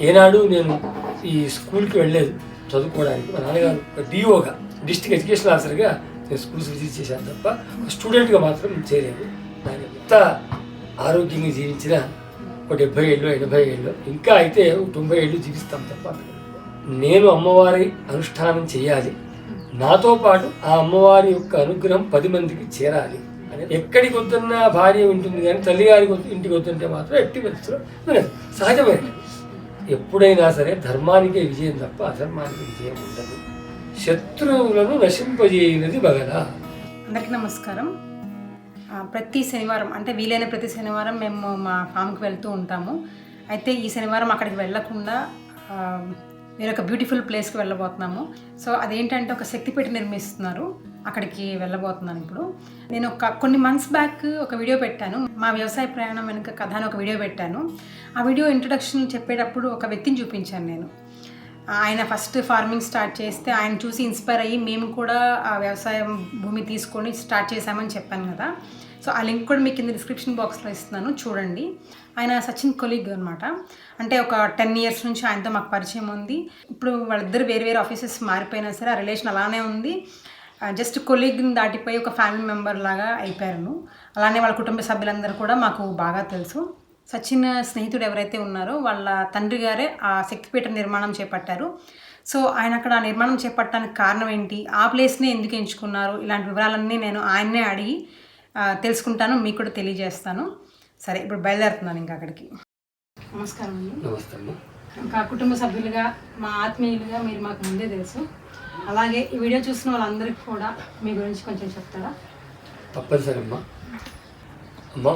ఏనాడు నేను ఈ స్కూల్కి వెళ్ళలేదు చదువుకోవడానికి. మా నాన్నగారు డిఓగా, డిస్ట్రిక్ట్ ఎడ్యుకేషన్ ఆఫీసర్గా నేను స్కూల్స్ విజిట్ చేశాను తప్ప స్టూడెంట్గా మాత్రం చేయలేదు. నాకు ఎంత ఆరోగ్యంగా జీవించిన ఒక 70 ఏళ్ళు 80 ఏళ్ళు ఇంకా అయితే 90 ఏళ్ళు జీవిస్తాం తప్ప. నేను అమ్మవారి అనుష్ఠానం చేయాలి, నాతో పాటు ఆ అమ్మవారి యొక్క అనుగ్రహం 10 మందికి చేరాలి అని ఎక్కడికి వద్దున్నా భార్య ఉంటుంది, కానీ తల్లిగారికి ఇంటికి వద్దుంటే మాత్రం ఎట్టి పరిస్థితుల్లో వినదు. సహజమైన ఎప్పుడైనా సరే ధర్మానికే విజయం తప్ప అధర్మానికి విజయం ఉండదు. శత్రువులను నశింపజేయనది బగల. అందరికీ నమస్కారం. ప్రతి శనివారం అంటే వీలైన ప్రతి శనివారం మేము మా ఫామ్కి వెళ్తూ ఉంటాము. అయితే ఈ శనివారం అక్కడికి వెళ్ళకుండా వేరొక బ్యూటిఫుల్ ప్లేస్కి వెళ్ళబోతున్నాము. సో అదేంటంటే ఒక శక్తిపీఠ నిర్మిస్తున్నారు, అక్కడికి వెళ్ళబోతున్నాను ఇప్పుడు. నేను కొన్ని మంత్స్ బ్యాక్ ఒక వీడియో పెట్టాను, మా వ్యవసాయ ప్రయాణం వెనుక కథ అని ఒక వీడియో పెట్టాను. ఆ వీడియో ఇంట్రొడక్షన్ చెప్పేటప్పుడు ఒక వ్యక్తిని చూపించాను నేను. ఆయన ఫస్ట్ ఫార్మింగ్ స్టార్ట్ చేస్తే ఆయన చూసి ఇన్స్పైర్ అయ్యి మేము కూడా ఆ వ్యవసాయం భూమి తీసుకొని స్టార్ట్ చేశామని చెప్పాను కదా. సో ఆ లింక్ కూడా మీకు కింద డిస్క్రిప్షన్ బాక్స్లో ఇస్తున్నాను, చూడండి. ఆయన సచిన్ కొలీగ్ అనమాట. అంటే ఒక 10 years నుంచి ఆయనతో మాకు పరిచయం ఉంది. ఇప్పుడు వాళ్ళిద్దరు వేరు వేరు ఆఫీసెస్ మారిపోయినా సరే ఆ రిలేషన్ అలానే ఉంది. జస్ట్ కొలీగ్ని దాటిపోయి ఒక ఫ్యామిలీ మెంబర్ లాగా అయిపోయారు. అలానే వాళ్ళ కుటుంబ సభ్యులందరూ కూడా మాకు బాగా తెలుసు. సచిన్ స్నేహితుడు ఎవరైతే ఉన్నారో వాళ్ళ తండ్రి గారే ఆ శక్తిపీఠ నిర్మాణం చేపట్టారు. సో ఆయన అక్కడ నిర్మాణం చేపట్టడానికి కారణం ఏంటి, ఆ ప్లేస్ని ఎందుకు ఎంచుకున్నారు, ఇలాంటి వివరాలన్నీ నేను ఆయన్నే అడిగి తెలుసుకుంటాను, మీకు కూడా తెలియజేస్తాను. సరే, ఇప్పుడు బయలుదేరుతున్నాను ఇంకా అక్కడికి. నమస్కారం అండి. నమస్తే. ఇంకా కుటుంబ సభ్యులుగా మా ఆత్మీయులుగా మీరు మాకు ముందే తెలుసు. అలాగే ఈ వీడియో చూసిన వాళ్ళందరికీ కూడా మీ గురించి కొంచెం చెప్తారా? తప్పనిసరి అమ్మ.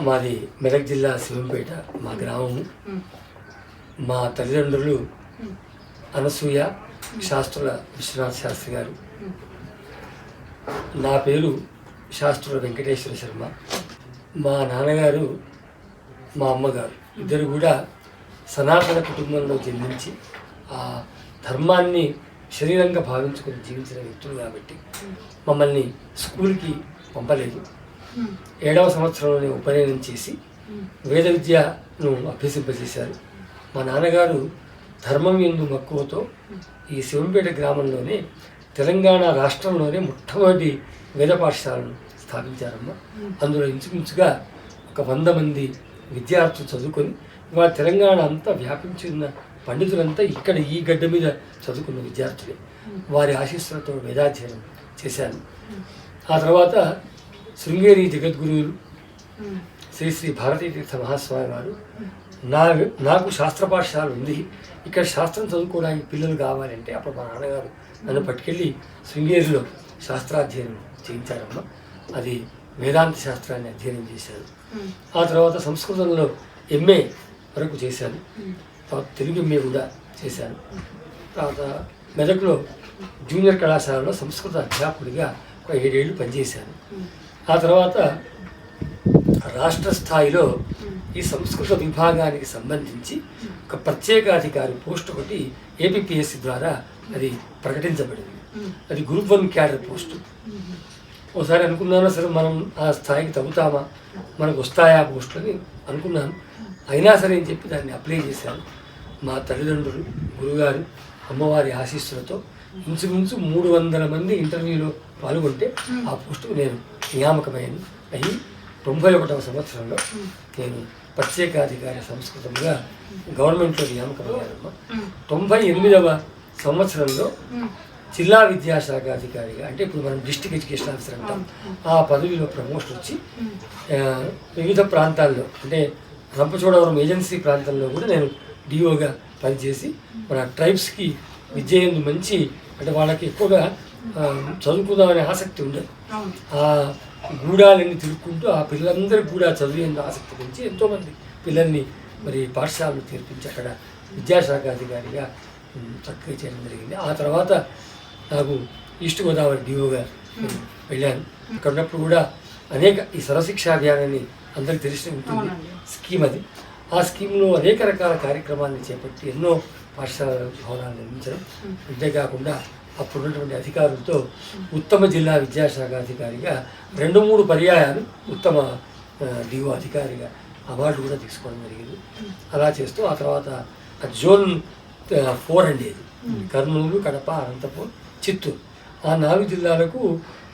మాది మెదక్ జిల్లా శివంపేట మా గ్రామము. మా తల్లిదండ్రులు అనసూయ శాస్త్రుల విశ్వనాథ్ శాస్త్రి గారు, నా పేరు శాస్త్రుల వెంకటేశ్వర శర్మ. మా నాన్నగారు మా అమ్మగారు ఇద్దరు కూడా సనాతన కుటుంబంలో జన్మించి ఆ ధర్మాన్ని శరీరంగా భావించుకొని జీవించిన వ్యక్తులు కాబట్టి మమ్మల్ని స్కూల్కి పంపలేదు. 7వ సంవత్సరంలోనే ఉపనయనం చేసి వేద విద్యను అభ్యసింపజేశారు. మా నాన్నగారు ధర్మం యందు మక్కువతో ఈ శివంపేట గ్రామంలోనే తెలంగాణ రాష్ట్రంలోనే మొట్టమొదటి వేద పాఠశాలను స్థాపించారమ్మ. అందులో ఇంచుమించుగా ఒక 100 మంది విద్యార్థులు చదువుకొని వాళ్ళ తెలంగాణ అంతా వ్యాపించిన పండితులంతా ఇక్కడ ఈ గడ్డ మీద చదువుకున్న విద్యార్థులే. వారి ఆశీస్సులతో వేదాధ్యయనం చేశాను. ఆ తర్వాత శృంగేరి జగద్గురువులు శ్రీ శ్రీ భారతీ తీర్థ మహాస్వామి వారు నాకు శాస్త్ర పాఠశాల ఉంది, ఇక్కడ శాస్త్రం చదువుకోవడానికి పిల్లలు కావాలంటే అప్పుడు మా నాన్నగారు నన్ను పట్టుకెళ్ళి శృంగేరిలో శాస్త్రాధ్యయనం చేయించారమ్మ. అది వేదాంత శాస్త్రాన్ని అధ్యయనం చేశాను. ఆ తర్వాత సంస్కృతంలో MA వరకు చేశాను. తర్వాత తెలుగు MA కూడా చేశాను. తర్వాత మెదక్లో జూనియర్ కళాశాలలో సంస్కృత అధ్యాపకుడిగా ఒక 7 ఏళ్ళు పనిచేశాను. ఆ తర్వాత రాష్ట్ర స్థాయిలో ఈ సంస్కృత విభాగానికి సంబంధించి ఒక ప్రత్యేకాధికారి పోస్ట్ ఒకటి APPSC ద్వారా అది ప్రకటించబడింది. అది గ్రూప్ 1 క్యాడర్ పోస్టు. ఒకసారి అనుకున్నాను, సరే మనం ఆ స్థాయికి తగ్గుతామా, మనకు వస్తాయా పోస్టులు అని అనుకున్నాను. అయినా సరే అని చెప్పి దాన్ని అప్లై చేశాను. మా తల్లిదండ్రులు, గురుగారు, అమ్మవారి ఆశీస్సులతో ఇంచుమించు 300 మంది ఇంటర్వ్యూలో పాల్గొంటే ఆ పోస్టుకు నేను నియామకమైంది. అయ్యి 91వ సంవత్సరంలో నేను ప్రత్యేకాధికారి సంస్కృతంగా గవర్నమెంట్లో నియామకమయ్యానమ్మా. 98వ సంవత్సరంలో జిల్లా విద్యాశాఖ అధికారిగా, అంటే ఇప్పుడు మనం డిస్ట్రిక్ట్ ఎడ్యుకేషన్ ఆఫీసర్ అంటాం, ఆ పదవిలో ప్రమోషన్ వచ్చి వివిధ ప్రాంతాల్లో అంటే రంపచోడవరం ఏజెన్సీ ప్రాంతంలో కూడా నేను డిఓగా పనిచేసి మన ట్రైబ్స్కి విద్య ఎందు మంచి, అంటే వాళ్ళకి ఎక్కువగా చదువుకుందామనే ఆసక్తి ఉండదు. ఆ గూడాలన్నీ తిరుక్కుంటూ ఆ పిల్లలందరికీ కూడా చదువు ఎందు ఆసక్తి పెంచి ఎంతోమంది పిల్లల్ని మరి పాఠశాలను చేర్పించి అక్కడ విద్యాశాఖ అధికారిగా చక్కగా చేయడం జరిగింది. ఆ తర్వాత నాకు ఈస్ట్ గోదావరి డిఓగా వెళ్ళాను. అక్కడ ఉన్నప్పుడు కూడా అనేక ఈ సర్వశిక్షా అభియానాన్ని అందరికీ తెలిసి ఉంటుంది స్కీమ్. అది ఆ స్కీమ్లో అనేక రకాల కార్యక్రమాలను చేపట్టి ఎన్నో పాఠశాల భవనాలు నిర్మించడం, అంతేకాకుండా అప్పుడున్నటువంటి అధికారులతో ఉత్తమ జిల్లా విద్యాశాఖ అధికారిగా 2-3 పర్యాయాలు ఉత్తమ డిఓ అధికారిగా అవార్డు కూడా తీసుకోవడం జరిగింది. అలా చేస్తూ ఆ తర్వాత జోన్ 4 అండి ఇది. కర్నూలు, కడప, అనంతపురం, చిత్తూరు ఆ 4 జిల్లాలకు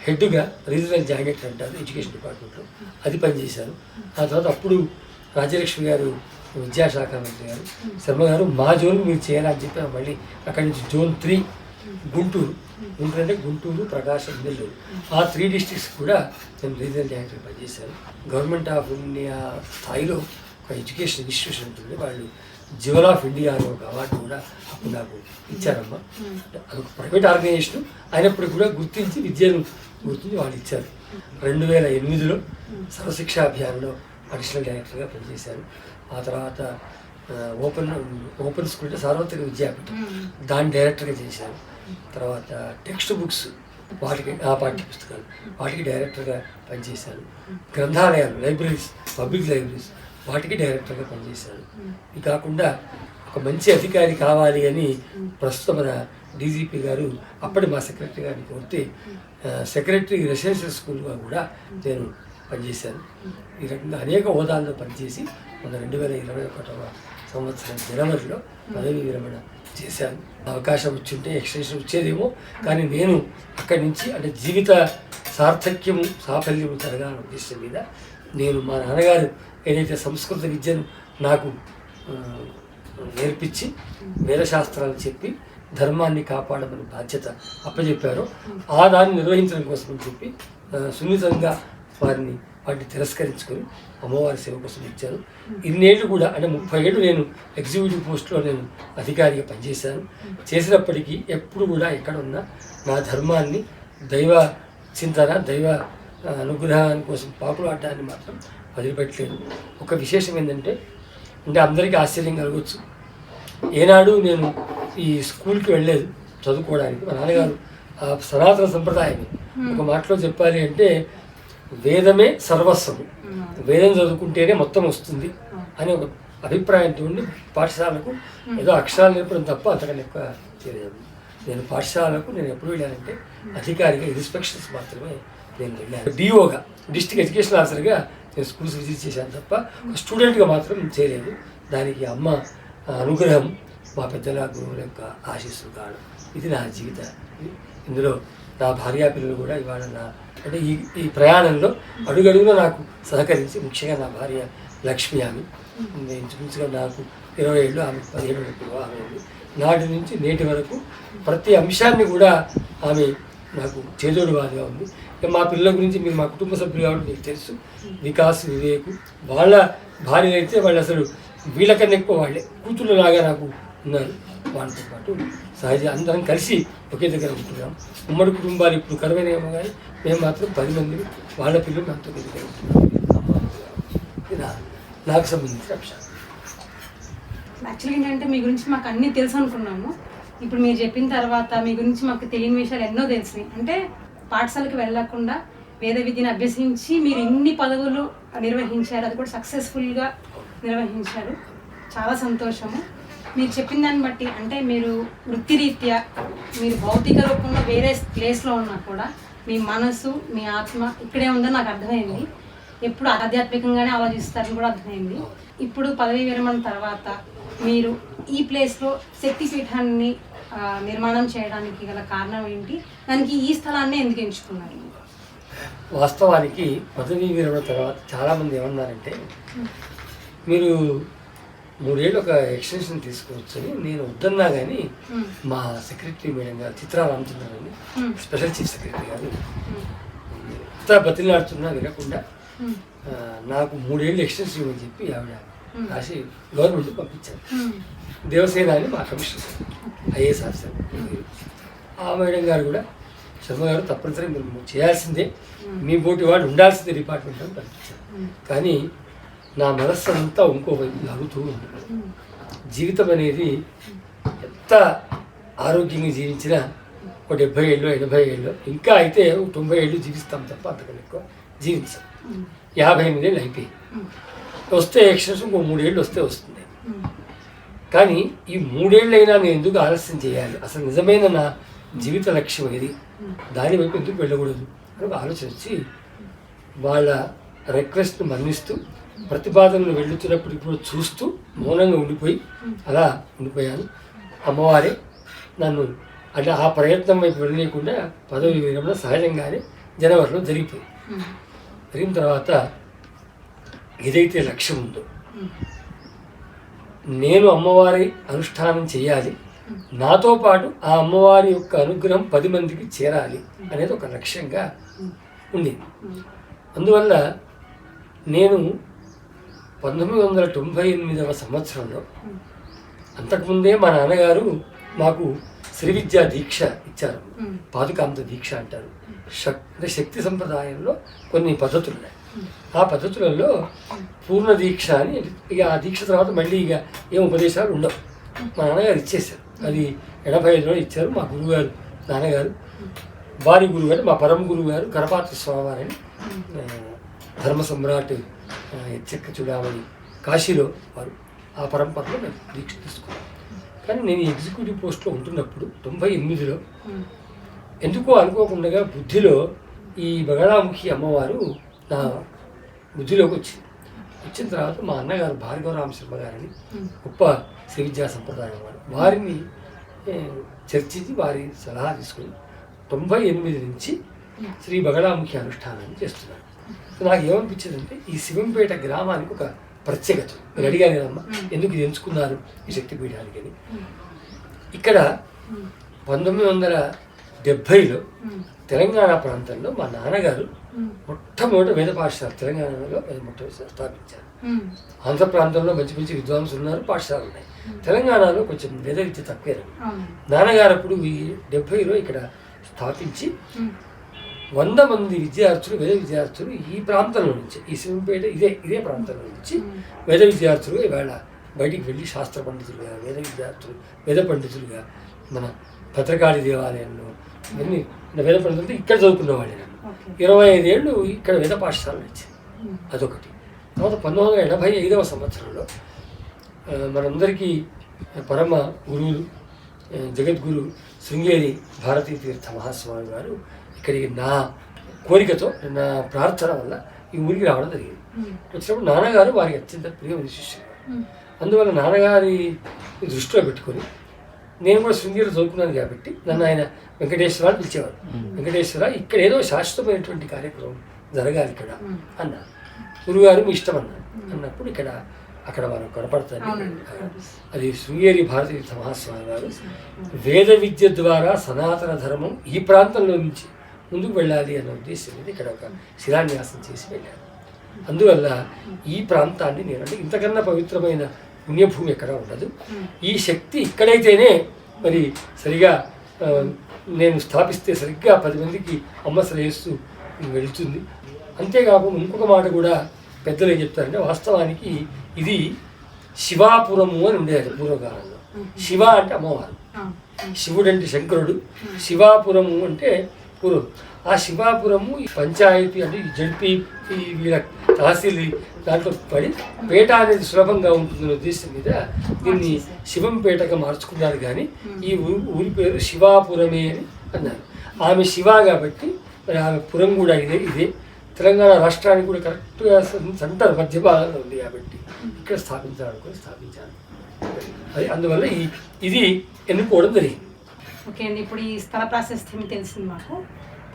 హెడ్గా రీజనల్ జాయింట్ అంటారు ఎడ్యుకేషన్ డిపార్ట్మెంట్లో, అది పనిచేశాను. ఆ తర్వాత అప్పుడు రాజ్యలక్ష్మి గారు విద్యాశాఖ మంత్రి గారు, శర్మ గారు మా జోన్కి మీరు చేయాలని చెప్పి మళ్ళీ అక్కడి నుంచి జోన్ 3 గుంటూరు అంటే గుంటూరు, ప్రకాశం, నెల్లూరు ఆ 3 డిస్ట్రిక్ట్స్ కూడా నేను రీజనల్ డైరెక్టర్ పనిచేశాను. గవర్నమెంట్ ఆఫ్ ఇండియా స్థాయిలో ఒక ఎడ్యుకేషన్ ఇన్స్టిట్యూషన్ ఉంటుంది, వాళ్ళు జ్యువెల్ ఆఫ్ ఇండియా అనే ఒక అవార్డు కూడా అప్పుడు నాకు ఇచ్చారమ్మా. అదొక ప్రైవేట్ ఆర్గనైజేషన్ అయినప్పుడు కూడా గుర్తించి విద్యను గుర్తించి వాళ్ళు ఇచ్చారు. 2008లో సర్వశిక్షా అభియాన్లో అడిషనల్ డైరెక్టర్గా పనిచేశాను. ఆ తర్వాత ఓపెన్ స్కూల్ అంటే సార్వత్రిక విద్యాపీఠం దాని డైరెక్టర్గా చేశాను. తర్వాత టెక్స్ట్ బుక్స్ వాటికి పాఠ్య పుస్తకాలు వాటికి డైరెక్టర్గా పనిచేశాను. గ్రంథాలయాలు, లైబ్రరీస్, పబ్లిక్ లైబ్రరీస్ వాటికి డైరెక్టర్గా పనిచేశాను. ఇది కాకుండా ఒక మంచి అధికారి కావాలి అని ప్రస్తుతం మన డీజీపీ గారు అప్పటి మా సెక్రటరీ గారిని కోరితే సెక్రటరీ రెసిడెన్షియల్ స్కూల్గా కూడా నేను పనిచేశాను. ఈ రకంగా అనేక హోదాల్లో పనిచేసి మన 2021వ సంవత్సరం జనవరిలో పదవి విరమణ చేశాను. అవకాశం వచ్చింటే ఎక్స్టెన్షన్ వచ్చేదేమో, కానీ నేను అక్కడి నుంచి అంటే జీవిత సార్థక్యము సాఫల్యము జరగాలనే ఉద్దేశం మీద నేను మా నాన్నగారు ఏదైతే సంస్కృత విద్యను నాకు నేర్పించి వేదశాస్త్రాలు చెప్పి ధర్మాన్ని కాపాడమని బాధ్యత అప్పచెప్పారో ఆ దాన్ని నిర్వహించడం కోసం అని చెప్పి సున్నితంగా వాటిని తిరస్కరించుకొని అమ్మవారి సేవ కోసం ఇచ్చాను. ఇన్నేళ్ళు కూడా అంటే 30 ఏళ్ళు నేను ఎగ్జిక్యూటివ్ పోస్ట్లో నేను అధికారిగా పనిచేశాను. చేసినప్పటికీ ఎప్పుడు కూడా ఎక్కడ ఉన్నా నా ధర్మాన్ని, దైవ చింతన, దైవ అనుగ్రహాన్ని కోసం పాకులాడడాన్ని మాత్రం వదిలిపెట్టలేదు. ఒక విశేషం ఏంటంటే అందరికీ ఆశ్చర్యం కలగవచ్చు, ఏనాడు నేను ఈ స్కూల్కి వెళ్ళలేదు చదువుకోవడానికి. మా నాన్నగారు సనాతన సంప్రదాయాన్ని ఒక మాటలో చెప్పాలి అంటే వేదమే సర్వస్వము, వేదం చదువుకుంటేనే మొత్తం వస్తుంది అని ఒక అభిప్రాయంతో ఉండి పాఠశాలకు ఏదో అక్షరాలు నేర్పడం తప్ప అంతకన్నా ఎక్కువ తెలియదు. నేను పాఠశాలకు నేను ఎప్పుడు వెళ్ళానంటే అధికారిగా ఇన్స్పెక్షన్స్ మాత్రమే నేను వెళ్ళాను. డిఓగా, డిస్ట్రిక్ట్ ఎడ్యుకేషన్ ఆఫీసర్గా నేను స్కూల్స్ విజిట్ చేశాను తప్ప ఒక స్టూడెంట్గా మాత్రం చేయలేదు. దానికి అమ్మ అనుగ్రహం, మా పెద్దల గురువుల యొక్క ఆశీస్సులు కావడం, ఇది నా జీవిత. ఇందులో నా భార్యా పిల్లలు కూడా ఇవాళ అంటే ఈ ప్రయాణంలో అడుగడుగులో నాకు సహకరించి, ముఖ్యంగా నా భార్య లక్ష్మి, ఆమె ఇంచుమించుగా నాకు 20 ఏళ్ళు, ఆమె 15 ఏళ్ళు వివాహం అయింది. నాటి నుంచి నేటి వరకు ప్రతి అంశాన్ని కూడా ఆమె నాకు చేదోడువాదిగా ఉంది. మా పిల్లల గురించి మీరు మా కుటుంబ సభ్యులు కాబట్టి మీకు తెలుసు. వికాస్, వివేక్ వాళ్ళ భార్యలు అయితే వాళ్ళు అసలు వీళ్ళకన్నా ఎక్కువ వాళ్ళే కూతుళ్ళలాగా నాకు ఉన్నారు. వాళ్ళతో పాటు సహజ అందరం కలిసి ఒకే దగ్గర ఉంటున్నాం. ఉమ్మడి కుటుంబాలు ఇప్పుడు కరువైనమో కానీ మేము మాత్రం 10 మంది వాళ్ళ పిల్లలు నాతో దగ్గర ఉంటున్నాం. ఇది నాకు సంబంధించిన అంశం. యాక్చువల్గా ఏంటంటే మీ గురించి మాకు అన్నీ తెలుసు అనుకున్నాము. ఇప్పుడు మీరు చెప్పిన తర్వాత మీ గురించి మాకు తెలియని విషయాలు ఎన్నో తెలిసినాయి. అంటే పాఠశాలకు వెళ్ళకుండా వేద విద్యను అభ్యసించి మీరు ఇన్ని పదవులు నిర్వహించారు, అది కూడా సక్సెస్ఫుల్గా నిర్వహించారు. చాలా సంతోషము. మీరు చెప్పిన దాన్ని బట్టి అంటే మీరు వృత్తిరీత్యా మీరు భౌతిక రూపంలో వేరే ప్లేస్లో ఉన్నా కూడా మీ మనసు, మీ ఆత్మ ఇక్కడే ఉందని నాకు అర్థమైంది. ఎప్పుడు ఆధ్యాత్మికంగానే ఆలోచిస్తారని కూడా అర్థమైంది. ఇప్పుడు పదవీ విరమణ తర్వాత మీరు ఈ ప్లేస్లో శక్తిపీఠాన్ని నిర్మాణం చేయడానికి గల కారణం ఏంటి? దానికి ఈ స్థలాన్ని ఎందుకు ఎంచుకున్నారు? వాస్తవానికి పదవీ విరమణ తర్వాత చాలామంది ఏమన్నారంటే మీరు 3 ఏళ్ళు ఒక ఎక్స్టెన్షన్ తీసుకోవచ్చు అని. నేను వద్దన్నా కానీ మా సెక్రటరీ మేడం గారు చిత్రా రామచంద్రన్ అని స్పెషల్ చీఫ్ సెక్రటరీ గారు ఎంత బతిలాడుతున్నా వినకుండా నాకు 3 ఏళ్ళు ఎక్స్టెన్షన్ ఇవ్వని చెప్పి ఆవిడ రాసి గవర్నమెంట్ పంపించారు. దేవసేన అని మా కమిషనర్ ఐఏఎస్ ఆఫీసర్, ఆ మేడం గారు కూడా శర్మ గారు తప్పనిసరి మీరు చేయాల్సిందే, మీ పోటీ వాడు ఉండాల్సిందే డిపార్ట్మెంట్ అని పంపించారు. కానీ నా మనస్సు అంతా ఇంకోవైపు లాగుతూ ఉంటుంది. జీవితం అనేది ఎంత ఆరోగ్యంగా జీవించినా ఒక 70 ఏళ్ళు 80 ఏళ్ళు ఇంకా అయితే 90 ఏళ్ళు జీవిస్తాం తప్ప అంతకన్నా ఎక్కువ జీవించాం. 58 ఏళ్ళు అయిపోయి వస్తే ఎక్స్టెన్షన్ ఇంకో 3 ఏళ్ళు వస్తే వస్తుంది. కానీ ఈ 3 ఏళ్ళైనా నేను ఎందుకు ఆలస్యం చేయాలి? అసలు నిజమైన నా జీవిత లక్ష్యం ఏది? దాని వైపు ఎందుకు వెళ్ళకూడదు అని ఆలోచన వచ్చి వాళ్ళ రిక్వెస్ట్ని మన్నిస్తూ ప్రతిపాదనలు వెళ్ళుతున్నప్పటికి కూడా చూస్తూ మౌనంగా ఉండిపోయి అలా ఉండిపోయాను. అమ్మవారే నన్ను అంటే ఆ ప్రయత్నం వైపు వెళ్ళలేకుండా పదవి విరమణ సహజంగానే జనవరిలో జరిగిపోయింది. జరిగిన తర్వాత ఏదైతే లక్ష్యం ఉందో నేను అమ్మవారి అనుష్ఠానం చేయాలి, నాతో పాటు ఆ అమ్మవారి యొక్క అనుగ్రహం 10 మందికి చేరాలి అనేది ఒక లక్ష్యంగా ఉంది. అందువల్ల నేను 1998వ సంవత్సరంలో, అంతకుముందే మా నాన్నగారు మాకు శ్రీ విద్యా దీక్ష ఇచ్చారు. పాదుకాంత దీక్ష అంటారు. అంటే శక్తి సంప్రదాయంలో కొన్ని పద్ధతులు ఉన్నాయి. ఆ పద్ధతులలో పూర్ణ దీక్ష అని, ఇక ఆ దీక్ష తర్వాత మళ్ళీ ఇక ఏం ఉపదేశాలు ఉండవు. మా నాన్నగారు ఇచ్చేశారు. అది 85లో ఇచ్చారు. మా గురువుగారు నాన్నగారు, వారి గురువుగారు, మా పరమ గురువు గారు కరపాత్ర స్వామివారని ధర్మ సమ్రాట్ చెక్క చూడామని కాశీలో వారు, ఆ పరంపరలో మేము దీక్ష తీసుకున్నాం. కానీ నేను ఎగ్జిక్యూటివ్ పోస్ట్లో ఉంటున్నప్పుడు 98లో ఎందుకో అనుకోకుండా బుద్ధిలో ఈ బగళాముఖి అమ్మవారు నా బుద్ధిలోకి వచ్చిన తర్వాత మా అన్నగారు భార్గవరామ శర్మ గారని గొప్ప శ్రీ విద్యా సంప్రదాయం వారిని చర్చించి వారి సలహా తీసుకుని 98 నుంచి శ్రీ బగళాముఖి అనుష్ఠానాన్ని చేస్తున్నాను. నాకు ఏమనిపించిందంటే ఈ శివంపేట గ్రామానికి ఒక ప్రత్యేకత. మీరు అడిగారు కదమ్మా ఎందుకు ఇది ఎంచుకున్నారు ఈ శక్తిపీఠానికి అని. ఇక్కడ 1970లో తెలంగాణ ప్రాంతంలో మా నాన్నగారు మొట్టమొదటి వేద పాఠశాల తెలంగాణలో మొట్టమొదటి స్థాపించారు. ఆంధ్ర ప్రాంతంలో మంచి మంచి విద్వాంసులు ఉన్నారు, పాఠశాలలు ఉన్నాయి. తెలంగాణలో కొంచెం వేద విద్య తక్కువే. నాన్నగారు అప్పుడు ఈ 70లో ఇక్కడ స్థాపించి 100 మంది విద్యార్థులు, వేద విద్యార్థులు ఈ ప్రాంతంలో నుంచి, ఈ శివంపేట ఇదే ప్రాంతంలో నుంచి వేద విద్యార్థులు ఇవాళ బయటికి వెళ్ళి శాస్త్ర పండితులుగా, వేద విద్యార్థులు, వేద పండితులుగా మన భద్రకాళి దేవాలయంలో ఇవన్నీ వేద పండితులు ఇక్కడ చదువుకున్న వాళ్ళే. 25 ఏళ్ళు ఇక్కడ వేద పాఠశాలలు ఇచ్చింది. అదొకటి. తర్వాత 1985వ సంవత్సరంలో మనందరికీ పరమ గురువులు జగద్గురు శృంగేరి భారతీ తీర్థ మహాస్వామి గారు ఇక్కడికి నా కోరికతో, నా ప్రార్థన వల్ల ఈ ఊరికి రావడం జరిగింది. వచ్చినప్పుడు నాన్నగారు వారికి అత్యంత ప్రియమైన శిష్యులు. అందువల్ల నాన్నగారి దృష్టిలో పెట్టుకొని నేను కూడా శృంగేరి చదువుకున్నాను కాబట్టి నన్ను ఆయన వెంకటేశ్వర అని పిలిచేవారు. వెంకటేశ్వర, ఇక్కడ ఏదో శాశ్వతమైనటువంటి కార్యక్రమం జరగాలి ఇక్కడ అన్నారు. గురుగారు మీ ఇష్టం అన్నప్పుడు అక్కడ వారు కనపడతారు. అది శృంగేరి భారతీ మహాస్వామి గారు వేద విద్య ద్వారా సనాతన ధర్మం ఈ ప్రాంతంలో నుంచి ముందుకు వెళ్ళాలి అన్న ఉద్దేశం మీద ఇక్కడ ఒక శిలాన్యాసం చేసి వెళ్ళారు. అందువల్ల ఈ ప్రాంతాన్ని నేనంటే ఇంతకన్నా పవిత్రమైన పుణ్యభూమి ఎక్కడ ఉండదు. ఈ శక్తి ఇక్కడైతేనే మరి సరిగా నేను స్థాపిస్తే సరిగ్గా 10 మందికి అమ్మ శ్రేయస్సు వెళుతుంది. అంతేకాకుండా ఇంకొక మాట కూడా పెద్దలు ఏం చెప్తారంటే, వాస్తవానికి ఇది శివాపురము అని ఉండేది పూర్వకాలంలో. శివ అంటే అమ్మవారు, శివుడు అంటే శంకరుడు, శివాపురము అంటే పూర్వం. ఆ శివాపురము ఈ పంచాయతీ అంటే ఈ జడ్పీ వీళ్ళ తహసీల్ దాంట్లో పడి పేట అనేది సులభంగా ఉంటుందనే ఉద్దేశం మీద దీన్ని శివంపేటగా మార్చుకున్నారు. కానీ ఈ ఊరి పేరు శివాపురమే అని అన్నారు. ఆమె శివ కాబట్టి మరి ఆమె పురం కూడా ఇదే. తెలంగాణ రాష్ట్రానికి కూడా కరెక్ట్గా సెంటర్ మధ్య భాగంలో ఉంది కాబట్టి ఇక్కడ స్థాపించాను. అది అందువల్ల ఇది ఎన్నుకోవడం జరిగింది. ఓకే అండి, ఇప్పుడు ఈ స్థల ప్రాశస్త్యం తెలిసింది మాకు.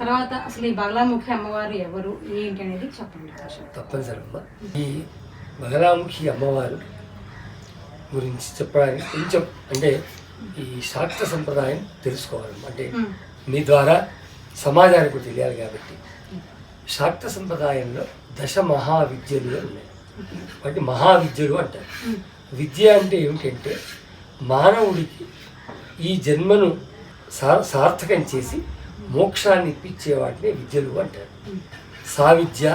తర్వాత అసలు ఈ బగళాముఖి అమ్మవారు ఎవరు, ఏంటి అనేది చెప్పండి. తప్పనిసరమ్మా, ఈ బగళాముఖి అమ్మవారు గురించి చెప్పడానికి కొంచెం అంటే ఈ శాక్త సంప్రదాయం తెలుసుకోవాలి. అంటే మీ ద్వారా సమాజానికి తెలియాలి కాబట్టి శాక్త సంప్రదాయంలో 10 మహావిద్యలు ఉన్నాయి. వాటి మహావిద్యలు అంటారు. విద్య అంటే ఏమిటంటే మానవుడికి ఈ జన్మను సార్థకం చేసి మోక్షాన్ని ఇప్పించే వాటిని విద్యలు అంటారు. సావిద్య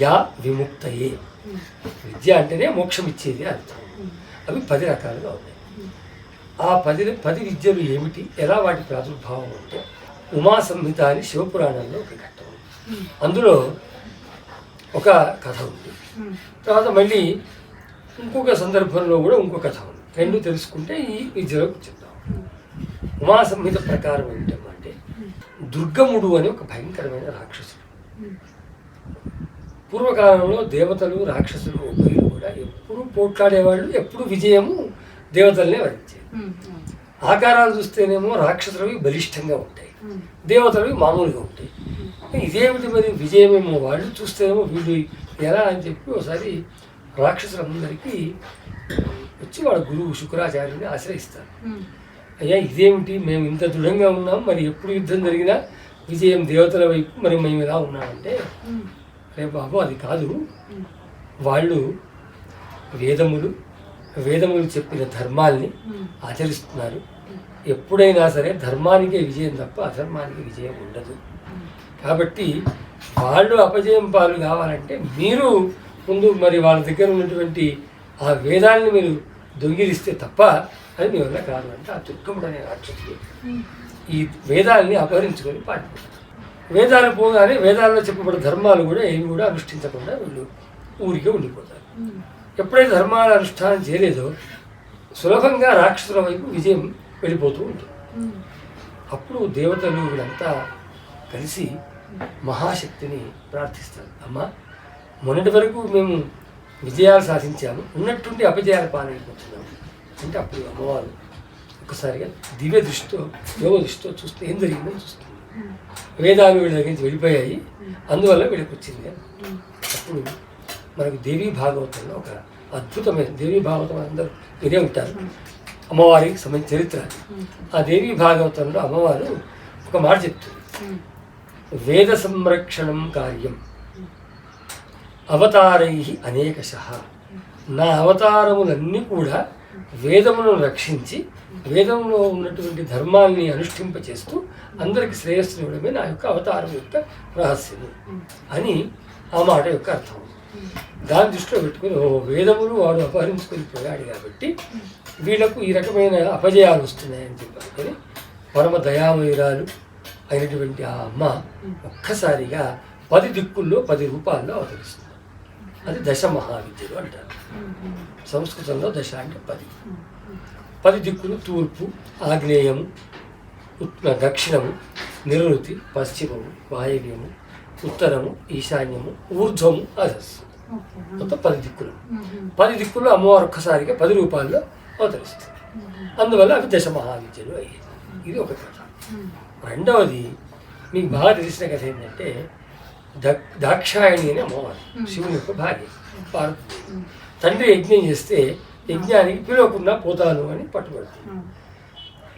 యా విముక్తయే. విద్య అంటేనే మోక్షం ఇచ్చేది అర్థం. అవి 10 రకాలుగా ఉన్నాయి. ఆ 10 విద్యలు ఏమిటి, ఎలా వాటి ప్రాదుర్భావం అంటే ఉమా సంహిత అని శివపురాణంలో ఒక ఘట్టం ఉంది. అందులో ఒక కథ ఉంది. తర్వాత మళ్ళీ ఇంకొక సందర్భంలో కూడా ఇంకో కథ ఉంది. రెండు తెలుసుకుంటే ఈ విద్యలోకి చెప్తాం. ఉమా సంహిత ప్రకారం ఏంటంటే దుర్గముడు అని ఒక భయంకరమైన రాక్షసుడు. పూర్వకాలంలో దేవతలు రాక్షసులు ఉభయులు కూడా ఎప్పుడు పోట్లాడేవాళ్ళు, ఎప్పుడు విజయము దేవతలనే వరించేది. ఆకారాలు చూస్తేనేమో రాక్షసులవి బలిష్టంగా ఉంటాయి, దేవతలవి మామూలుగా ఉంటాయి. ఇదేమిటి మరి విజయమేమో వాళ్ళు చూస్తేనేమో వీళ్ళు ఎలా అని చెప్పి ఒకసారి రాక్షసులందరికీ వచ్చి వాళ్ళ గురువు శుక్రాచార్యుని ఆశ్రయిస్తారు. అయ్యా ఇదేమిటి, మేము ఇంత దృఢంగా ఉన్నాం, మరి ఎప్పుడు యుద్ధం జరిగినా విజయం దేవతల వైపు, మరి మేము ఎలా ఉన్నామంటే, అరే బాబు అది కాదు, వాళ్ళు వేదములు చెప్పిన ధర్మాల్ని ఆచరిస్తున్నారు. ఎప్పుడైనా సరే ధర్మానికే విజయం తప్ప అధర్మానికి విజయం ఉండదు. కాబట్టి వాళ్ళు అపజయం పాలు కావాలంటే మీరు ముందు మరి వాళ్ళ దగ్గర ఉన్నటువంటి ఆ వేదాన్ని మీరు దొంగిలిస్తే తప్ప అది మీ వల్ల కాదు అంటే ఆ దుర్గముడు అనే రాక్షసుడు ఈ వేదాలని అపహరించుకొని పారిపోతారు. వేదాలు పోగానే వేదాల్లో చెప్పబడిన ధర్మాలు కూడా ఏమి కూడా అనుష్ఠించకుండా వీళ్ళు ఊరికే ఉండిపోతారు. ఎప్పుడైతే ధర్మాల అనుష్ఠానం చేయలేదో సులభంగా రాక్షసుల వైపు విజయం వెళ్ళిపోతూ ఉంటుంది. అప్పుడు దేవతలు వీళ్ళంతా కలిసి మహాశక్తిని ప్రార్థిస్తారు. అమ్మ, మొన్నటి వరకు మేము విజయాలు సాధించాము, ఉన్నట్టుండి అపజయాల పాలైపోతున్నాము అంటే అప్పుడు అమ్మవారు ఒకసారిగా దివ్య దృష్టితో యోగ దృష్టితో చూస్తే ఏం జరిగిందని చూస్తుంది. వేదాలు వీళ్ళ దగ్గర నుంచి వెళ్ళిపోయాయి, అందువల్ల వీళ్ళకి వచ్చింది. అప్పుడు మనకు దేవీ భాగవతంలో ఒక అద్భుతమైన దేవీ భాగవతం అందరూ వినే ఉంటారు, అమ్మవారికి సంబంధించిన చరిత్ర. ఆ దేవీ భాగవతంలో అమ్మవారు ఒక మాట చెప్తుంది, వేద సంరక్షణం కార్యం అవతారై అనేకశః. నా అవతారములన్నీ కూడా వేదములను రక్షించి వేదంలో ఉన్నటువంటి ధర్మాల్ని అనుష్ఠింపచేస్తూ అందరికి శ్రేయస్సుని ఇవ్వడమే నా యొక్క అవతారం యొక్క రహస్యము అని ఆ మాట యొక్క అర్థం. దాని దృష్టిలో పెట్టుకుని వేదములు వాడు అపహరించుకొని పోయాడు కాబట్టి వీళ్ళకు ఈ రకమైన అపజయాలు వస్తున్నాయని చెప్పారు. పరమ దయామయురాలు అయినటువంటి ఆ అమ్మ ఒక్కసారిగా 10 దిక్కుల్లో 10 రూపాల్లో అవతరిస్తుంది. అది దశ మహావిద్యలు అంటారు. సంస్కృతంలో దశ అంటే 10 దిక్కులు తూర్పు, ఆగ్నేయము, దక్షిణము, నిరుతి, పశ్చిమము, వాయవ్యము, ఉత్తరము, ఈశాన్యము, ఊర్ధ్వము, అధస్సు. మొత్తం 10 దిక్కులు. 10 దిక్కుల్లో అమ్మవారు ఒక్కసారిగా 10 రూపాల్లో అవతరిస్తుంది. అందువల్ల అవి దశ మహావిద్యలు అయ్యాయి. ఇది ఒక కథ. రెండవది మీకు బాగా తెలిసిన కథ ఏంటంటే దాక్షాయణి అనే అమ్మవారు, శివుని యొక్క భార్య పార్వతి. తండ్రి యజ్ఞం చేస్తే యజ్ఞానికి పిలవకుండా పోతాను అని పట్టుబడుతుంది.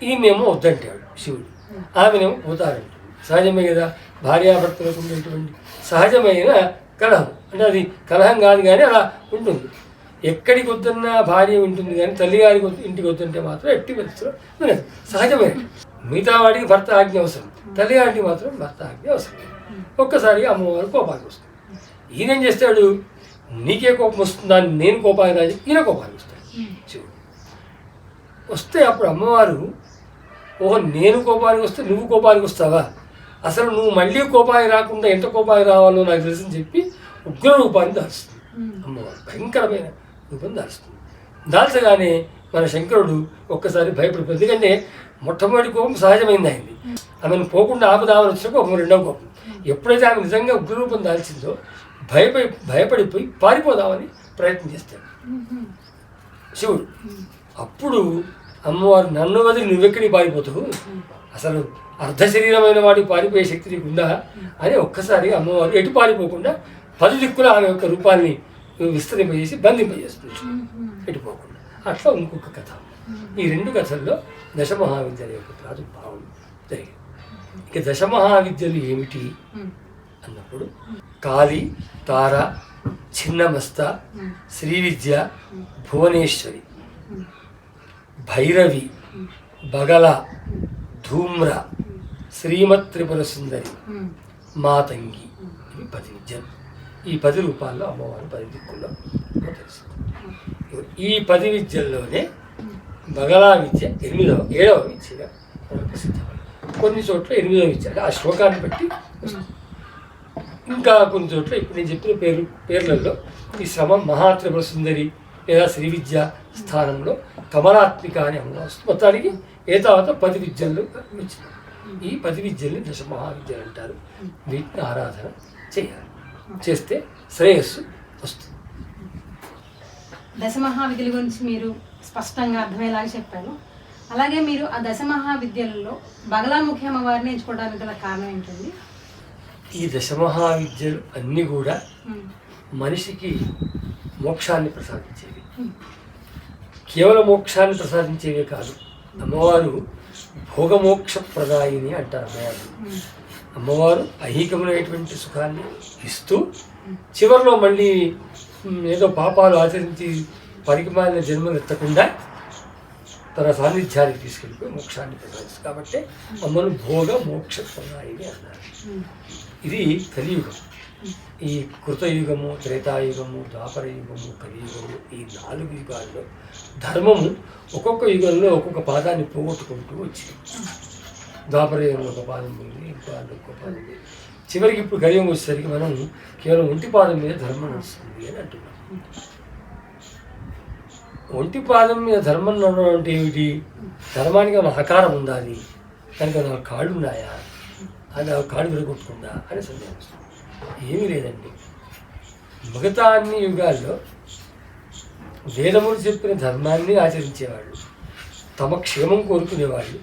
ఈమెమో వద్దంటాడు శివుడు, ఆమెనేమో పోతానంటుంది. సహజమే కదా, భార్యాభర్తలకు ఉండేటువంటి సహజమైన కలహం. అంటే అది కలహం కాదు కానీ అలా ఉంటుంది. ఎక్కడికి వద్దన్నా భార్య ఉంటుంది కానీ తల్లిగారికి ఇంటికి వద్దంటే మాత్రం ఎట్టి పరిస్థితుల్లో వినదు. సహజమైన మిగతా వాడికి భర్త ఆజ్ఞ అవసరం, తల్లిగారికి మాత్రం భర్త ఆజ్ఞ అవసరం. ఒక్కసారిగా అమ్మవారు కోపానికి వస్తుంది. ఈయనేం చేస్తాడు, నీకే కోపం వస్తుందా, నేను కోపానికి రాజు, ఈయన కోపానికి వస్తాడు శివుడు. వస్తే అప్పుడు అమ్మవారు, ఓహో నేను కోపానికి వస్తే నువ్వు కోపానికి వస్తావా, అసలు నువ్వు మళ్ళీ కోపానికి రాకుండా ఎంత కోపానికి రావాలో నాకు తెలుసని చెప్పి ఉగ్ర రూపాన్ని దాల్స్తుంది. అమ్మవారు భయంకరమైన రూపం దాల్స్తుంది. దాల్చగానే మన శంకరుడు ఒక్కసారి భయపడిపోయింది. ఎందుకంటే మొట్టమొదటి కోపం సహజమైంది అయింది, ఆమెను పోకుండా ఆపదామని వచ్చిన కోపం రెండవ కోపం. ఎప్పుడైతే ఆమె నిజంగా ఉగ్రరూపం దాల్చిందో భయపడిపోయి పారిపోదామని ప్రయత్నం చేస్తాడు శివుడు. అప్పుడు అమ్మవారు, నన్ను వదిలి నువ్వెక్కడికి పారిపోతావు, అసలు అర్ధ శరీరమైన వాడికి పారిపోయే శక్తి నీకు ఉందా అని ఒక్కసారి అమ్మవారు ఎటు పారిపోకుండా 10 దిక్కుల ఆమె యొక్క రూపాన్ని విస్తరింపజేసి బంధింపజేస్తుంది ఎటుపోకుండా. అట్లా ఇంకొక కథ. ఈ 2 కథల్లో దశమహావిద్యల యొక్క ప్రాదుర్భావం జరిగింది. ఇక దశమహావిద్యలు ఏమిటి అన్నప్పుడు కాళి, తార, చిన్నమస్త, శ్రీవిద్య, భువనేశ్వరి, భైరవి, బగల, ధూమ్ర, శ్రీమత్ త్రిపుర సుందరి, మాతంగి, ఇవి 10 విద్యలు. ఈ 10 రూపాల్లో అమ్మవారు 10 దిక్కుల్లో అవతరిస్తుంది. ఈ 10 విద్యల్లోనే బగలా విద్య 7వ విద్యగా ప్రసిద్ధం. కొన్ని చోట్ల 8వ విద్య, ఆ శ్లోకాన్ని బట్టి వస్తుంది. ఇంకా కొన్ని చోట్ల ఇప్పుడు నేను చెప్పిన పేర్లలో ఈ శ్రమం మహాత్రిపుర సుందరి లేదా శ్రీ విద్య స్థానంలో కమలాత్మిక అని అమ్మవారు వస్తుంది. మొత్తానికి తర్వాత 10 విద్యలు వచ్చింది. ఈ 10 విద్యల్ని దశ మహావిద్యలు అంటారు. వీటిని ఆరాధన చేయాలి. చేస్తే శ్రేయస్సు వస్తుంది. దశమహావిద్యల గురించి మీరు స్పష్టంగా అర్థమయ్యేలాగా చెప్పారు. అలాగే మీరు ఆ దశమహావిద్యలలో బగలాముఖి అమ్మవారిని ఎంచుకోవడానికి గల కారణం ఏంటండి? ఈ దశమహావిద్యలు అన్నీ కూడా మనిషికి మోక్షాన్ని ప్రసాదించేవి. కేవలం మోక్షాన్ని ప్రసాదించేవే కాదు, అమ్మవారు భోగమోక్ష ప్రదాయిని అంటారు. అమ్మవారు ఐహికమైనటువంటి సుఖాన్ని ఇస్తూ చివరిలో మళ్ళీ ఏదో పాపాలు ఆచరించి పరికిమాలిన జన్మలు ఎత్తకుండా తన సాన్నిధ్యానికి తీసుకెళ్ళిపోయి మోక్షాన్ని ప్రసాదిస్తుంది. కాబట్టి అమ్మను భోగ మోక్ష ప్రదాయిని అన్నారు. ఇది కలియుగం. ఈ కృతయుగము, త్రేతాయుగము, ద్వాపరయుగము, కలియుగము, ఈ 4 యుగాల్లో ధర్మము ఒక్కొక్క యుగంలో ఒక్కొక్క పాదాన్ని పోగొట్టుకుంటూ వచ్చింది. ద్వాపరయుగంలో ఒక పాదం ఉంది, ఇంకో పాదం ఉంది. చివరికి ఇప్పుడు కలియుగం వచ్చేసరికి మనం కేవలం ఒంటి పాదం మీద ధర్మం నడుస్తుంది అని అంటున్నాం. ఒంటి పాదం మీద ధర్మం నడవడం అంటే ఏమిటి? ధర్మానికి మన ఆకారం ఉండాలి, దానికి నా కాళ్ళు ఉన్నాయా, అది ఆ కాళ్ళు విరగొట్టుకుందా అని సందేహం వస్తుంది. ఏమీ లేదండి. మిగతా అన్ని యుగాల్లో వేదములు చెప్పిన ధర్మాన్ని ఆచరించేవాళ్ళు, తమ క్షేమం కోరుకునేవాళ్ళు,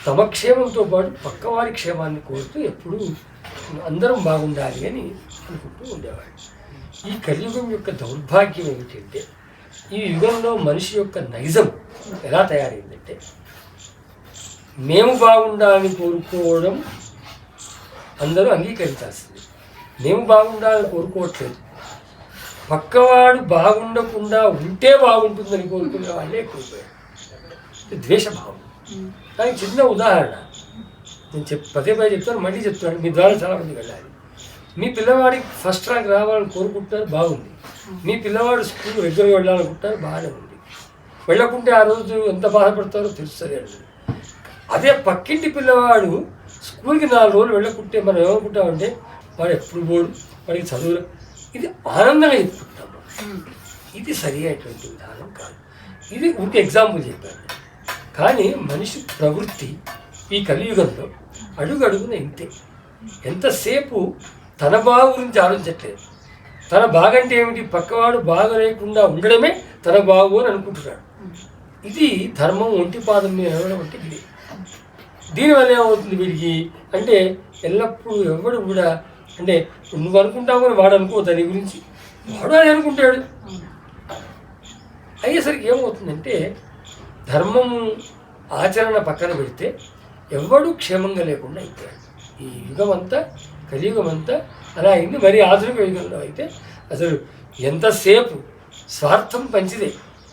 తమ క్షేమంతో పాటు పక్కవారి క్షేమాన్ని కోరుతూ ఎప్పుడూ అందరం బాగుండాలి అని అనుకుంటూ ఉండేవాళ్ళు. ఈ కలియుగం యొక్క దౌర్భాగ్యం ఏమిటంటే, ఈ యుగంలో మనిషి యొక్క నైజం ఎలా తయారైందంటే, మేము బాగుండాలని కోరుకోవడం అందరూ అంగీకరించాల్సింది. మేము బాగుండాలని కోరుకోవట్లేదు, పక్కవాడు బాగుండకుండా ఉంటే బాగుంటుందని కోరుకునే వాళ్ళే ఎక్కువైపోయారు. ద్వేషభావం. దానికి చిన్న ఉదాహరణ నేను పదే చెప్తాను, మళ్ళీ చెప్తాను, మీ ద్వారా చాలామంది వెళ్ళాలి. మీ పిల్లవాడికి ఫస్ట్ ర్యాంక్ రావాలని కోరుకుంటున్నారు, బాగుంది. మీ పిల్లవాడు స్కూల్ రెగ్యులర్గా వెళ్ళాలనుకుంటారు, బాగానే ఉంది. వెళ్ళకుంటే ఆ రోజు ఎంత బాధపడతారో తెలుస్తుంది. అదే పక్కింటి పిల్లవాడు స్కూల్కి 4 రోజులు వెళ్ళకుంటే మనం ఏమనుకుంటామంటే, వాడు ఎప్పుడు పోడు, వాడికి చదువు, ఇది ఆనందంగా చెప్పుకుంటాము. ఇది సరి అయినటువంటి విధానం కాదు. ఇది ఒక ఎగ్జాంపుల్ చెప్పాను. కానీ మనిషి ప్రవృత్తి ఈ కలియుగంలో అడుగడుగున ఇంతే. ఎంతసేపు తన బాగు గురించి ఆలోచించట్లేదు. తన బాగంటే ఏమిటి? పక్కవాడు బాగా లేకుండా ఉండడమే తన బాగు అని అనుకుంటున్నాడు. ఇది ధర్మం ఒంటి పాదం మీద నడవడం అంటే ఇది. దీనివల్ల ఏమవుతుంది వీడికి అంటే, ఎల్లప్పుడూ ఎవడు కూడా అంటే నువ్వు అనుకుంటావు అని వాడు అనుకోవద్దు, నీ గురించి వాడు అని అనుకుంటాడు. అయ్యేసరికి ఏమవుతుందంటే, ధర్మము ఆచరణ పక్కన పెడితే ఎవడు క్షేమంగా లేకుండా అయిపోయాడు. ఈ యుగం అంతా, కలియుగం అంతా అలా అయింది. మరి ఆధునిక యుగంలో అయితే అసలు ఎంతసేపు స్వార్థం మంచిదే,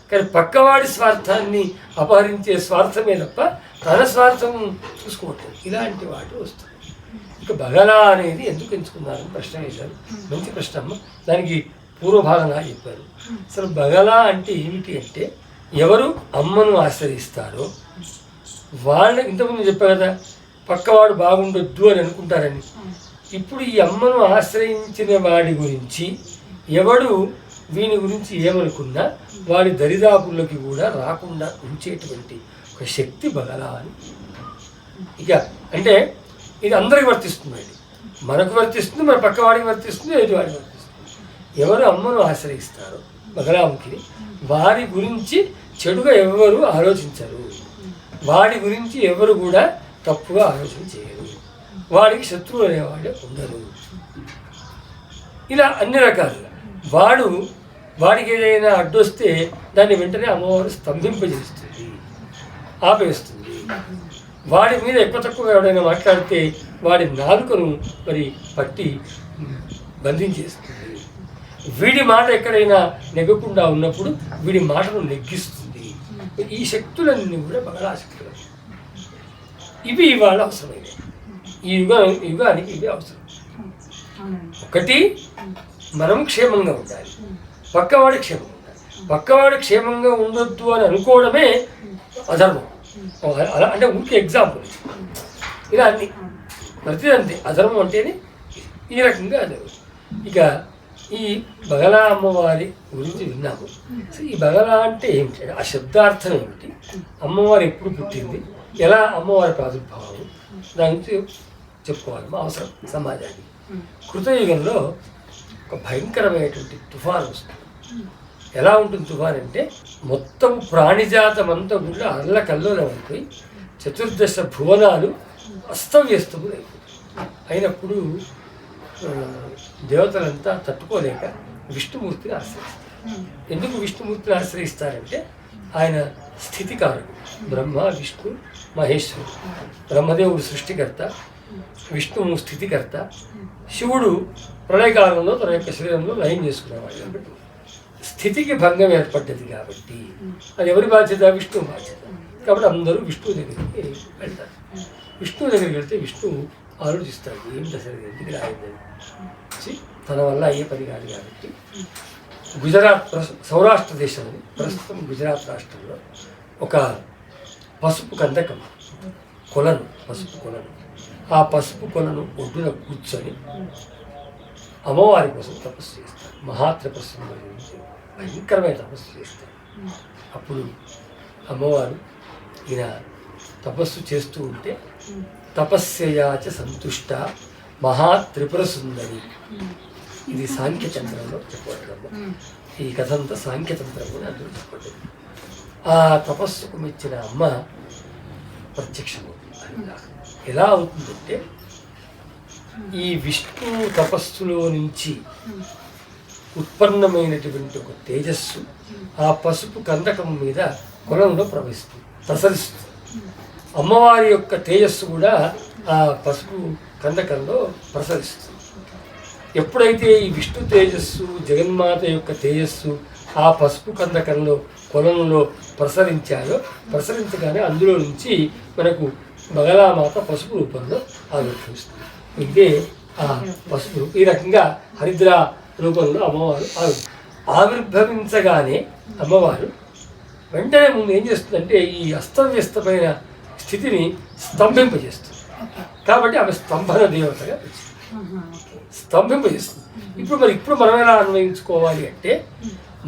కానీ పక్కవాడి స్వార్థాన్ని అపహరించే స్వార్థమే తప్ప తన స్వార్థం చూసుకోవట్లేదు. ఇలాంటి వాటి వస్తుంది. ఇక బగలా అనేది ఎందుకు ఎంచుకున్నారని ప్రశ్న వేశారు. మంచి ప్రశ్న అమ్మ. దానికి పూర్వభాగంగా చెప్పారు. అసలు బగలా అంటే ఏమిటి అంటే, ఎవరు అమ్మను ఆశ్రయిస్తారో వాళ్ళ, ఇంతకుముందు చెప్పా కదా, పక్కవాడు బాగుండొద్దు అని అనుకుంటారని. ఇప్పుడు ఈ అమ్మను ఆశ్రయించిన వాడి గురించి ఎవడు వీని గురించి ఏమనుకున్నా వాడి దరిదాపుల్లోకి కూడా రాకుండా ఉంచేటువంటి ఒక శక్తి బగలా అని. ఇక అంటే ఇది అందరికి వర్తిస్తుందండి. మనకు వర్తిస్తుంది, మన పక్కవాడికి వర్తిస్తుంది, ఎదుటివాడికి వర్తిస్తుంది. ఎవరు అమ్మను ఆశ్రయిస్తారో బగలాముఖిని, వారి గురించి చెడుగా ఎవరు ఆలోచించరు, వాడి గురించి ఎవరు కూడా తప్పుగా ఆలోచన చేయరు, వాడికి శత్రువులు అనేవాడే ఉండరు. ఇలా అన్ని రకాలుగా వాడికి ఏదైనా అడ్డొస్తే దాన్ని వెంటనే అమ్మవారు స్తంభింపజేస్తుంది, ఆపేస్తుంది. వాడి మీద ఎక్కువ తక్కువ ఎవడైనా మాట్లాడితే వాడి నాలుకను మరి పట్టి బంధించేస్తుంది. వీడి మాట ఎక్కడైనా నెగ్గకుండా ఉన్నప్పుడు వీడి మాటను నెగ్గిస్తుంది. ఈ శక్తులన్నీ కూడా బగలాశక్తులు. ఇవి ఇవాళ అవసరమైనవి. ఈ యుగానికి ఇవి అవసరం. ఒకటి, మనం క్షేమంగా ఉండాలి, పక్కవాడి క్షేమంగా ఉండాలి. పక్కవాడి క్షేమంగా ఉండొద్దు అని అనుకోవడమే అధర్మం. అలా అంటే ఊరికి ఎగ్జాంపుల్ ఇలా అన్ని ప్రతి అంతే. అధర్మం అంటేనే ఈ రకంగా అది. ఇక ఈ బగలా అమ్మవారి గురించి విన్నాము. ఈ బగలా అంటే ఏమిటి, ఆ శబ్దార్థం ఏమిటి, అమ్మవారు ఎప్పుడు పుట్టింది, ఎలా అమ్మవారి ప్రాదుర్భావం, దాని గురించి చెప్పుకోవాలి అవసరం సమాజానికి. కృతయుగంలో ఒక ఒక భయంకరమైనటువంటి తుఫాను వస్తుంది. ఎలా ఉంటుంది తుఫాన్ అంటే మొత్తం ప్రాణిజాతం అంతా కూడా అల్లకల్లోలం అయిపోయి చతుర్దశ భువనాలు అస్తవ్యస్తములు అయినప్పుడు దేవతలంతా తట్టుకోలేక విష్ణుమూర్తిని ఆశ్రయిస్తారు. ఎందుకు విష్ణుమూర్తిని ఆశ్రయిస్తారంటే ఆయన స్థితికారుడు. బ్రహ్మ, విష్ణు, మహేశ్వరుడు. బ్రహ్మదేవుడు సృష్టికర్త, విష్ణువు స్థితికర్త, శివుడు ప్రళయకాలంలో తన యొక్క శరీరంలో లయం చేసుకునేవాడు. కాబట్టి స్థితికి భంగం ఏర్పడ్డది కాబట్టి అది ఎవరి బాధ్యత? విష్ణువు బాధ్యత. కాబట్టి అందరూ విష్ణువు దగ్గరికి వెళ్తారు. విష్ణువు దగ్గరికి వెళ్తే విష్ణువు ఆలోచిస్తాడు, ఏం దశరథ ఎందుకు రాయిందని. తన వల్ల అయ్యే పని కాదు కాబట్టి గుజరాత్ సౌరాష్ట్ర దేశంలో, ప్రస్తుతం గుజరాత్ రాష్ట్రంలో ఒక పసుపు కందకం కొలను, పసుపు కొలను, ఆ పసుపు కొలను ఒడ్డున కూర్చొని అమ్మవారి కోసం తపస్సు చేస్తారు. మహాత్రపస్సు గురించి భయంకరమైన తపస్సు చేస్తారు. అప్పుడు అమ్మవారు ఈయన తపస్సు చేస్తూ ఉంటే తపస్యయాచ సంతుష్ట మహాత్రిపుర సుందరి. ఇది సాంఖ్యతంత్రంలో చెప్పబడ్డము. ఈ కథ అంతా సాంఖ్యతంత్రంలో అందులో చెప్పబడ్డది. ఆ తపస్సుకు మెచ్చిన అమ్మ ప్రత్యక్షమవుతుంది. ఎలా అవుతుందంటే ఈ విష్ణు తపస్సులో నుంచి ఉత్పన్నమైనటువంటి ఒక తేజస్సు ఆ పసుపు కందకం మీద కొలంలో ప్రసరిస్తుంది. అమ్మవారి యొక్క తేజస్సు కూడా ఆ పసుపు కందకంలో ప్రసరిస్తుంది. ఎప్పుడైతే ఈ విష్ణు తేజస్సు, జగన్మాత యొక్క తేజస్సు ఆ పసుపు కందకంలో కొలంలో ప్రసరించగానే అందులో నుంచి మనకు బగలామాత పసుపు రూపంలో ఆవిర్భవిస్తుంది. ఇదే ఆ పసుపు ఈ రకంగా హరిద్ర రూపంలో అమ్మవారు ఆవిర్భవించగానే అమ్మవారు వెంటనే ముందు ఏం చేస్తుందంటే ఈ అస్తవ్యస్తమైన స్థితిని స్తంభింపజేస్తుంది. కాబట్టి ఆమె స్తంభన దేవతగా స్తంభింపజేస్తుంది. ఇప్పుడు మనం ఎలా అన్వయించుకోవాలి అంటే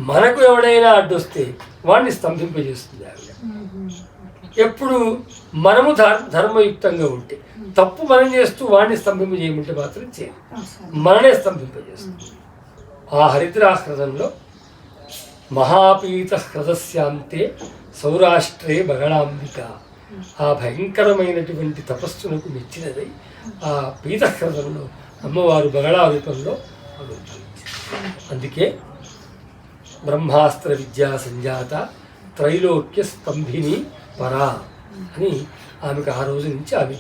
మనకు ఎవడైనా అడ్డొస్తే వాడిని స్తంభింపజేస్తుంది ఆవిడ. ఎప్పుడు మనము ధర్మయుక్తంగా ఉంటే, తప్పు మనం చేస్తూ వాడిని స్తంభింపజేయమంటే మాత్రం చేయదు, మననే స్తంభింపజేస్తుంది. ఆ హరిద్రాహ్రదంలో మహాపీత హ్రదస్యాంతే సౌరాష్ట్రే బగళాంబిక, ఆ భయంకరమైనటువంటి తపస్సునకు మెచ్చినదై ఆ పీతహ్రదంలో అమ్మవారు బగళా రూపంలో అందుకే బ్రహ్మాస్త్ర విద్యా సంజాత త్రైలోక్య స్తంభిని పరా అని ఆమెకు ఆ రోజు నుంచి ఆమె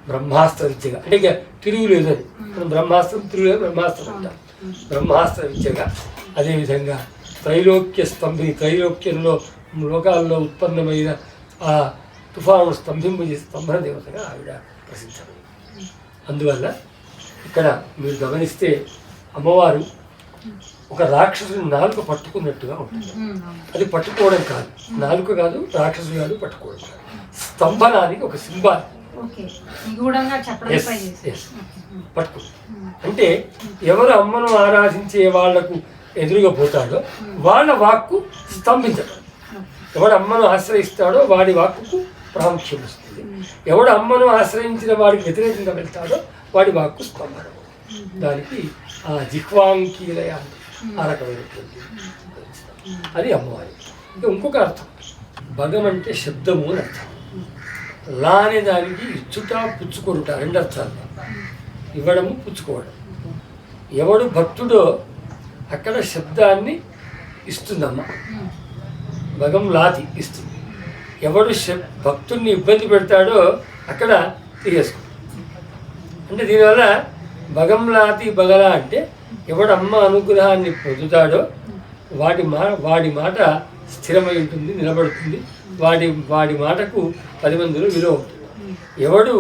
బ్రహ్మాస్త్ర విద్యగా, అంటే ఇక తిరుగులేదు అని మనం బ్రహ్మాస్త్రం తిరుగులేదు, బ్రహ్మాస్త్రం అంటాం. బ్రహ్మాస్త్ర విద్యగా, అదేవిధంగా త్రైలోక్య స్తంభిని, త్రైలోక్యంలో లోకాల్లో ఉత్పన్నమైన ఆ తుఫాను స్తంభింపజేసి స్తంభన దేవతగా ఆవిడ ప్రసిద్ధమైంది. అందువల్ల ఇక్కడ మీరు గమనిస్తే అమ్మవారు ఒక రాక్షసుని నాలుక పట్టుకున్నట్టుగా ఉంటుంది. అది పట్టుకోవడం కాదు, నాలుక కాదు, రాక్షసుని కాదు, పట్టుకోవడం కాదు, స్తంభనానికి ఒక సింబాల్. పట్టుకో అంటే ఎవరు అమ్మను ఆరాధించే వాళ్లకు ఎదురుగా పోతాడో వాళ్ళ వాక్కు స్తంభించడం. ఎవడు అమ్మను ఆశ్రయిస్తాడో వాడి వాక్కుకు ప్రాముఖ్యం వస్తుంది. ఎవడు అమ్మను ఆశ్రయించిన వాడికి వ్యతిరేకంగా వెళ్తాడో వాడి వాక్కు స్తంభనం. దానికి ఆ జిహ్వాంకీలయ ఆ రకమైనటువంటి అది అమ్మవారి. ఇంకా ఇంకొక అర్థం, భగం అంటే శబ్దము అని అర్థం. లా అనే దానికి ఇచ్చుట, పుచ్చుకొనుట రెండు అర్థాలు. ఇవ్వడము, పుచ్చుకోవడం. ఎవడు భక్తుడో అక్కడ శబ్దాన్ని ఇస్తుందమ్మ, భగం లాతి ఇస్తుంది. ఎవడు భక్తుడిని ఇబ్బంది పెడతాడో అక్కడ తీసేసుకుంటాడు. అంటే దీనివల్ల భగంలాతి బగల అంటే ఎవడు అమ్మ అనుగ్రహాన్ని పొందుతాడో వాడి మాట స్థిరమై ఉంటుంది, నిలబడుతుంది. వాడి మాటకు 10 మందిలో విలువ ఉంటుంది. ఎవడు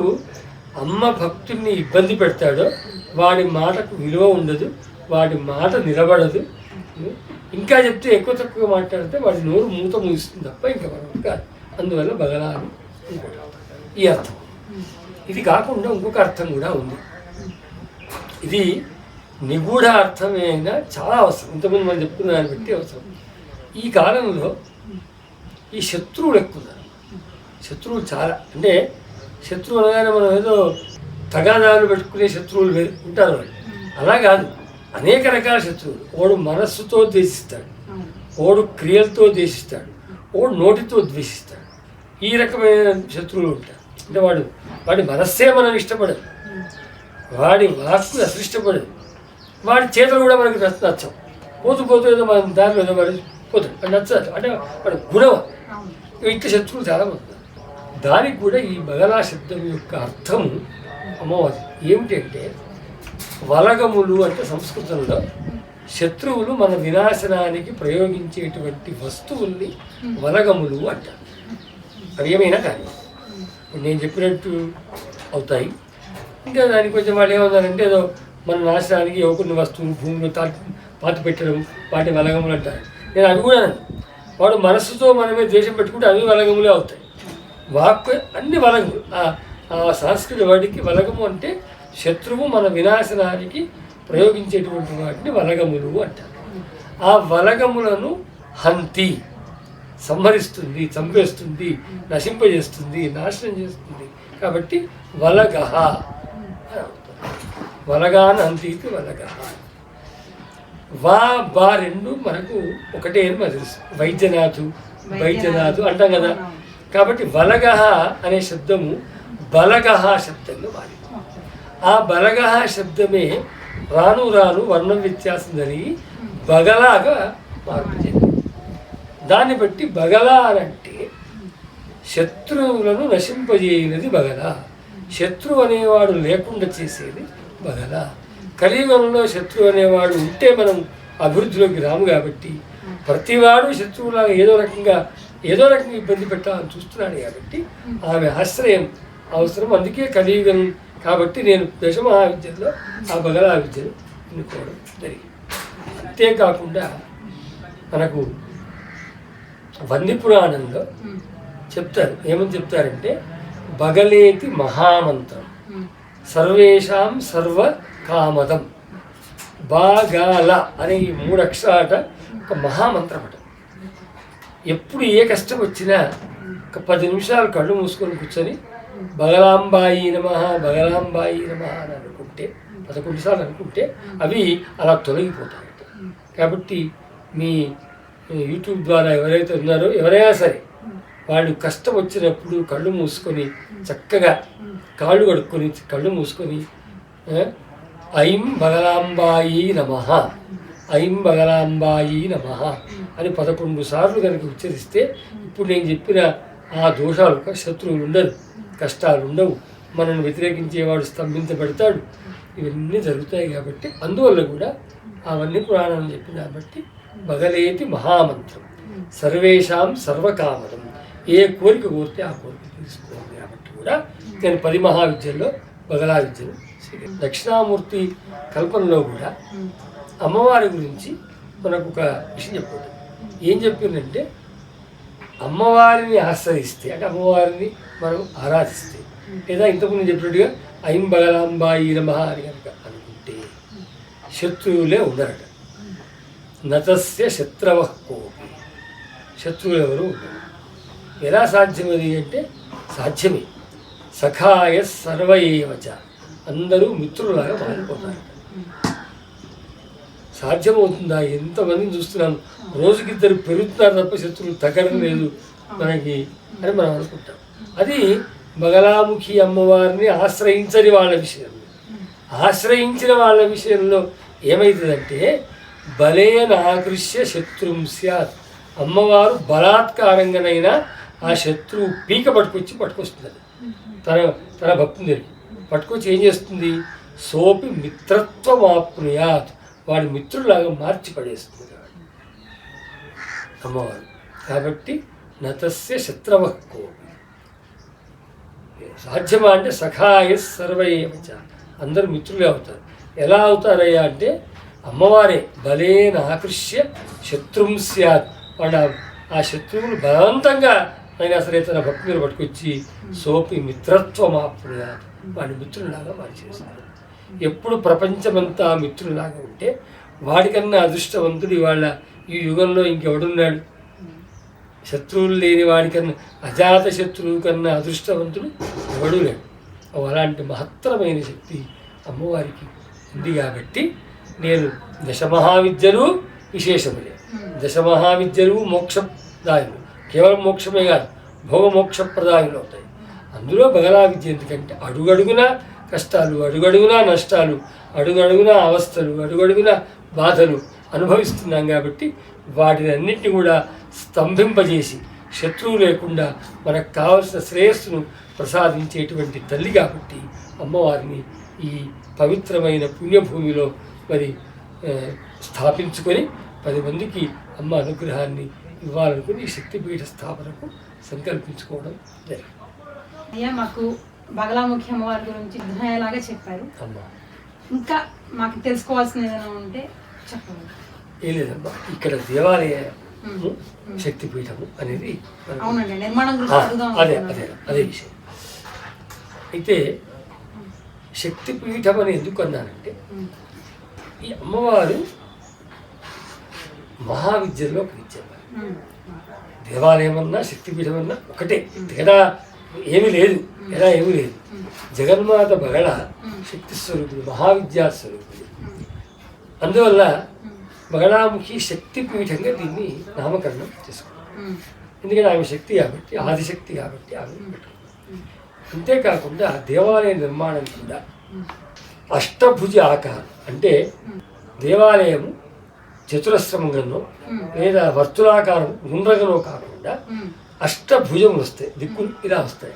అమ్మ భక్తుడిని ఇబ్బంది పెడతాడో వాడి మాటకు విలువ ఉండదు, వాడి మాట నిలబడదు. ఇంకా చెప్తే ఎక్కువ తక్కువ మాట్లాడితే వాడి నోరు మూత మూగిస్తుంది తప్ప ఇంకా మనం కాదు. అందువల్ల బగలా అని ఇంకోటి ఈ అర్థం. ఇది కాకుండా ఇంకొక అర్థం కూడా ఉంది. ఇది నిగూఢ అర్థమే అయినా చాలా అవసరం. ఇంతకుముందు మనం చెప్పుకున్న దాన్ని బట్టి అవసరం. ఈ కాలంలో ఈ శత్రువులు ఎక్కువ ఉన్నారు. శత్రువులు చాలా, అంటే శత్రువు అనగానే మనం ఏదో తగాదాలు పెట్టుకునే శత్రువులు ఉంటారు వాళ్ళు. అలా కాదు, అనేక రకాల శత్రువులు. వాడు మనస్సుతో ద్వేషిస్తాడు, వాడు క్రియలతో ద్వేషిస్తాడు, వాడు నోటితో ద్వేషిస్తాడు. ఈ రకమైన శత్రువులు ఉంటారు. అంటే వాడి మనస్సే మనం ఇష్టపడదు, వాడి వాక్కు అసలు ఇష్టపడదు, వాడి చేతలు కూడా మనకి నచ్చం. పోతూ ఏదో మనం దారిలో ఏదో వాడు పోతాడు, అది నచ్చదు. అంటే వాడి గుణం. ఇట్లా శత్రువులు చాలా మంది. దానికి కూడా ఈ బగలా శబ్దం యొక్క అర్థము అమ్మవారి ఏమిటంటే వలగములు. అంటే సంస్కృతంలో శత్రువులు మన వినాశనానికి ప్రయోగించేటువంటి వస్తువుల్ని వలగములు అంటారు. అవి ఏమైనా కానీ ఇప్పుడు నేను చెప్పినట్టు అవుతాయి. ఇంకా దానికి కొంచెం వాళ్ళు ఏమన్నారంటే ఏదో మన నాశనానికి కొన్ని వస్తువులు భూమిలో పాతి పెట్టడం, వాటి వలగములు అంటారు. నేను అవి కూడా వాడు మనస్సుతో మనమే ద్వేషం పెట్టుకుంటే అవి వలగములే అవుతాయి. వాక్కు అన్ని వలగములు. ఆ సంస్కృత వాడికి వలగము అంటే శత్రువు మన వినాశనానికి ప్రయోగించేటువంటి వాటిని వలగములు అంటారు. ఆ వలగములను హంతి సంహరిస్తుంది, చంపేస్తుంది, నశింపజేస్తుంది, నాశనం చేస్తుంది. కాబట్టి వలగహ వలగాన్ హంతికి వలగహ. వా బా రెండు మనకు ఒకటే అని మనకు తెలుసు. వైద్యనాథు అంటాం కదా. కాబట్టి వలగహ అనే శబ్దము బలగహ శబ్దంగా మారింది. ఆ బలగహ శబ్దమే రాను వర్ణం వ్యత్యాసం జరిగి బగలాగా మార్పు చెందింది. దాన్ని బట్టి బగలా అంటే శత్రువులను నశింపజేయనిది బగల, శత్రువు అనేవాడు లేకుండా చేసేది బగల. కలియుగంలో శత్రువు అనేవాడు ఉంటే మనం అభివృద్ధిలోకి రాము. కాబట్టి ప్రతివాడు శత్రువులాగా ఏదో రకంగా ఇబ్బంది పెట్టాలని చూస్తున్నాడు. కాబట్టి ఆమె ఆశ్రయం అవసరం. అందుకే కలియుగం కాబట్టి నేను దశమహావిద్యలో ఆ బగలా విద్యను ఎన్నుకోవడం జరిగింది. అంతేకాకుండా మనకు వన్య పురాణంలో చెప్తారు. ఏమని చెప్తారంటే బగలేతి మహామంత్రం సర్వేషాం సర్వకామదం. బాగాల అనే ఈ 3 అక్షరాట ఒక మహామంత్రం అట. ఎప్పుడు ఏ కష్టం వచ్చినా ఒక 10 నిమిషాలు కళ్ళు మూసుకొని కూర్చొని బగలాంబాయి నమః అని అనుకుంటే 11 సార్లు అనుకుంటే అవి అలా తొలగిపోతాయి. కాబట్టి మీ యూట్యూబ్ ద్వారా ఎవరైతే ఉన్నారో ఎవరైనా సరే వాళ్ళు కష్టం వచ్చినప్పుడు కళ్ళు మూసుకొని చక్కగా కాళ్ళు కడుక్కొని కళ్ళు మూసుకొని ఐం బగలాంబాయి నమః అని 11 సార్లు కనుక ఉచ్చరిస్తే ఇప్పుడు నేను చెప్పిన ఆ దోషాలు, శత్రువులు ఉండరు, కష్టాలు ఉండవు, మనల్ని వ్యతిరేకించేవాడు స్తంభించబడతాడు, ఇవన్నీ జరుగుతాయి. కాబట్టి అందువల్ల కూడా అవన్నీ పురాణాలు చెప్పిన కాబట్టి బగలేతి మహామంత్రం సర్వేషాం సర్వకామదం. ఏ కోరిక కోరితే ఆ కోరిక తీసుకోవాలి. కాబట్టి కూడా నేను 10 మహావిద్యల్లో బగలా విద్యను దక్షిణామూర్తి కల్పనలో కూడా అమ్మవారి గురించి మనకు ఒక విషయం చెప్పాడు. ఏం చెప్పిందంటే అమ్మవారిని ఆశ్రయిస్తే అంటే అమ్మవారిని మనం ఆరాధిస్తే లేదా ఇంతకుముందు చెప్పినట్టుగా ఐం బగలాంబాయి నమః అని కనుక అనుకుంటే శత్రువులే ఉండరట. నతస్య శత్రవ కోపి, శత్రువులు ఎవరు ఉండరు. ఎలా సాధ్యమది అంటే సాధ్యమే. సఖాయ సర్వయేవచ, అందరూ మిత్రులాగా మారిపోతారు. సాధ్యమవుతుందా? ఎంతమందిని చూస్తున్నాం, రోజుకిద్దరు పెరుగుతున్నారు తప్ప శత్రువులు తగ్గడం లేదు మనకి అని మనం అనుకుంటాం. అది బగలాముఖి అమ్మవారిని ఆశ్రయించని వాళ్ళ విషయంలో. ఆశ్రయించిన వాళ్ళ విషయంలో ఏమవుతుందంటే బలేన ఆకృష్య శత్రుం స్యాత్, అమ్మవారు బలాత్కారంగానైనా ఆ శత్రువు పీక పట్టుకొస్తుంది. తన భక్తుని పట్టుకొచ్చి ఏం చేస్తుంది? సోపి మిత్రత్వం ఆప్నుయాత్, వాడి మిత్రులాగా మార్చి పడేస్తుంది అమ్మవారు. కాబట్టి నతస్య శత్రవ కోపి, సాధ్యమా అంటే సఖాయ సర్వయేవచ, అందరూ మిత్రులే అవుతారు. ఎలా అవుతారయ్యా అంటే అమ్మవారే బలేన ఆకృష్య శత్రుం స్యాత్, వాడు ఆ శత్రువులు బలవంతంగా అయినా సరే తన భక్తులు పట్టుకొచ్చి సోపి మిత్రత్వం ఆప్నుయాత్, వాడి మిత్రులాగా మార్చేస్తారు. ఎప్పుడు ప్రపంచమంతా మిత్రులాగా ఉంటే వాడికన్నా అదృష్టవంతుడు ఇవాళ ఈ యుగంలో ఇంకెవడున్నాడు? శత్రువులు లేని వాడికన్నా, అజాత శత్రువు కన్నా అదృష్టవంతుడు ఎవడూ లేడు. అలాంటి మహత్తరమైన శక్తి అమ్మవారికి ఉంది. కాబట్టి నేను దశమహావిద్యలు విశేషములే. దశమహావిద్యలు మోక్షదాయులు, కేవలం మోక్షమే కాదు భోగమోక్షప్రదాయులు అవుతాయి. అందులో బగలా విద్య ఎందుకంటే అడుగడుగున కష్టాలు, అడుగడుగున నష్టాలు, అడుగడుగున అవస్థలు, అడుగడుగున బాధలు అనుభవిస్తున్నాం కాబట్టి వాటిని అన్నింటినీ కూడా స్తంభింపజేసి శత్రువు లేకుండా మనకు కావలసిన శ్రేయస్సును ప్రసాదించేటువంటి తల్లి కాబట్టి అమ్మవారిని ఈ పవిత్రమైన పుణ్యభూమిలో మరి స్థాపించుకొని 10 మందికి అమ్మ అనుగ్రహాన్ని ఇవ్వాలనుకుని ఈ శక్తిపీఠ స్థాపనకు సంకల్పించుకోవడం జరిగింది. అయ్యా మాకు బగలాముఖి అమ్మవారి గురించి విధాయలాగా చెప్పారు. అమ్మ ఇంకా మాకు తెలుసుకోవాల్సిన ఏదైనా ఉంటే చెప్పండి. ఏం లేదమ్మా, ఇక్కడ దేవాలయ శక్తిపీఠము అనేది అవునండి నిర్మాణం గురించి అదే విషయం. అయితే శక్తిపీఠం అని ఎందుకు అన్నానంటే ఈ అమ్మవారు మహావిద్యలో ఒక విద్య. దేవాలయం అన్నా శక్తిపీఠం అన్నా ఒకటే, తేడా ఏమీ లేదు. జగన్మాత బగళ శక్తి స్వరూపుడు, మహావిద్యా స్వరూపుడు. అందువల్ల బగళాముఖి శక్తిపీఠంగా దీన్ని నామకరణం చేసుకున్నాం. ఎందుకంటే ఆమె శక్తి కాబట్టి, ఆదిశక్తి కాబట్టి ఆమె పెట్టుకున్నాం. అంతేకాకుండా దేవాలయ నిర్మాణం కూడా అష్టభుజ ఆకారం, అంటే దేవాలయము చతురస్రముగనో లేదా వర్తులాకారం గుండ్రగనో కాకుండా అష్టభుజములు వస్తాయి, దిక్కులు ఇలా వస్తాయి.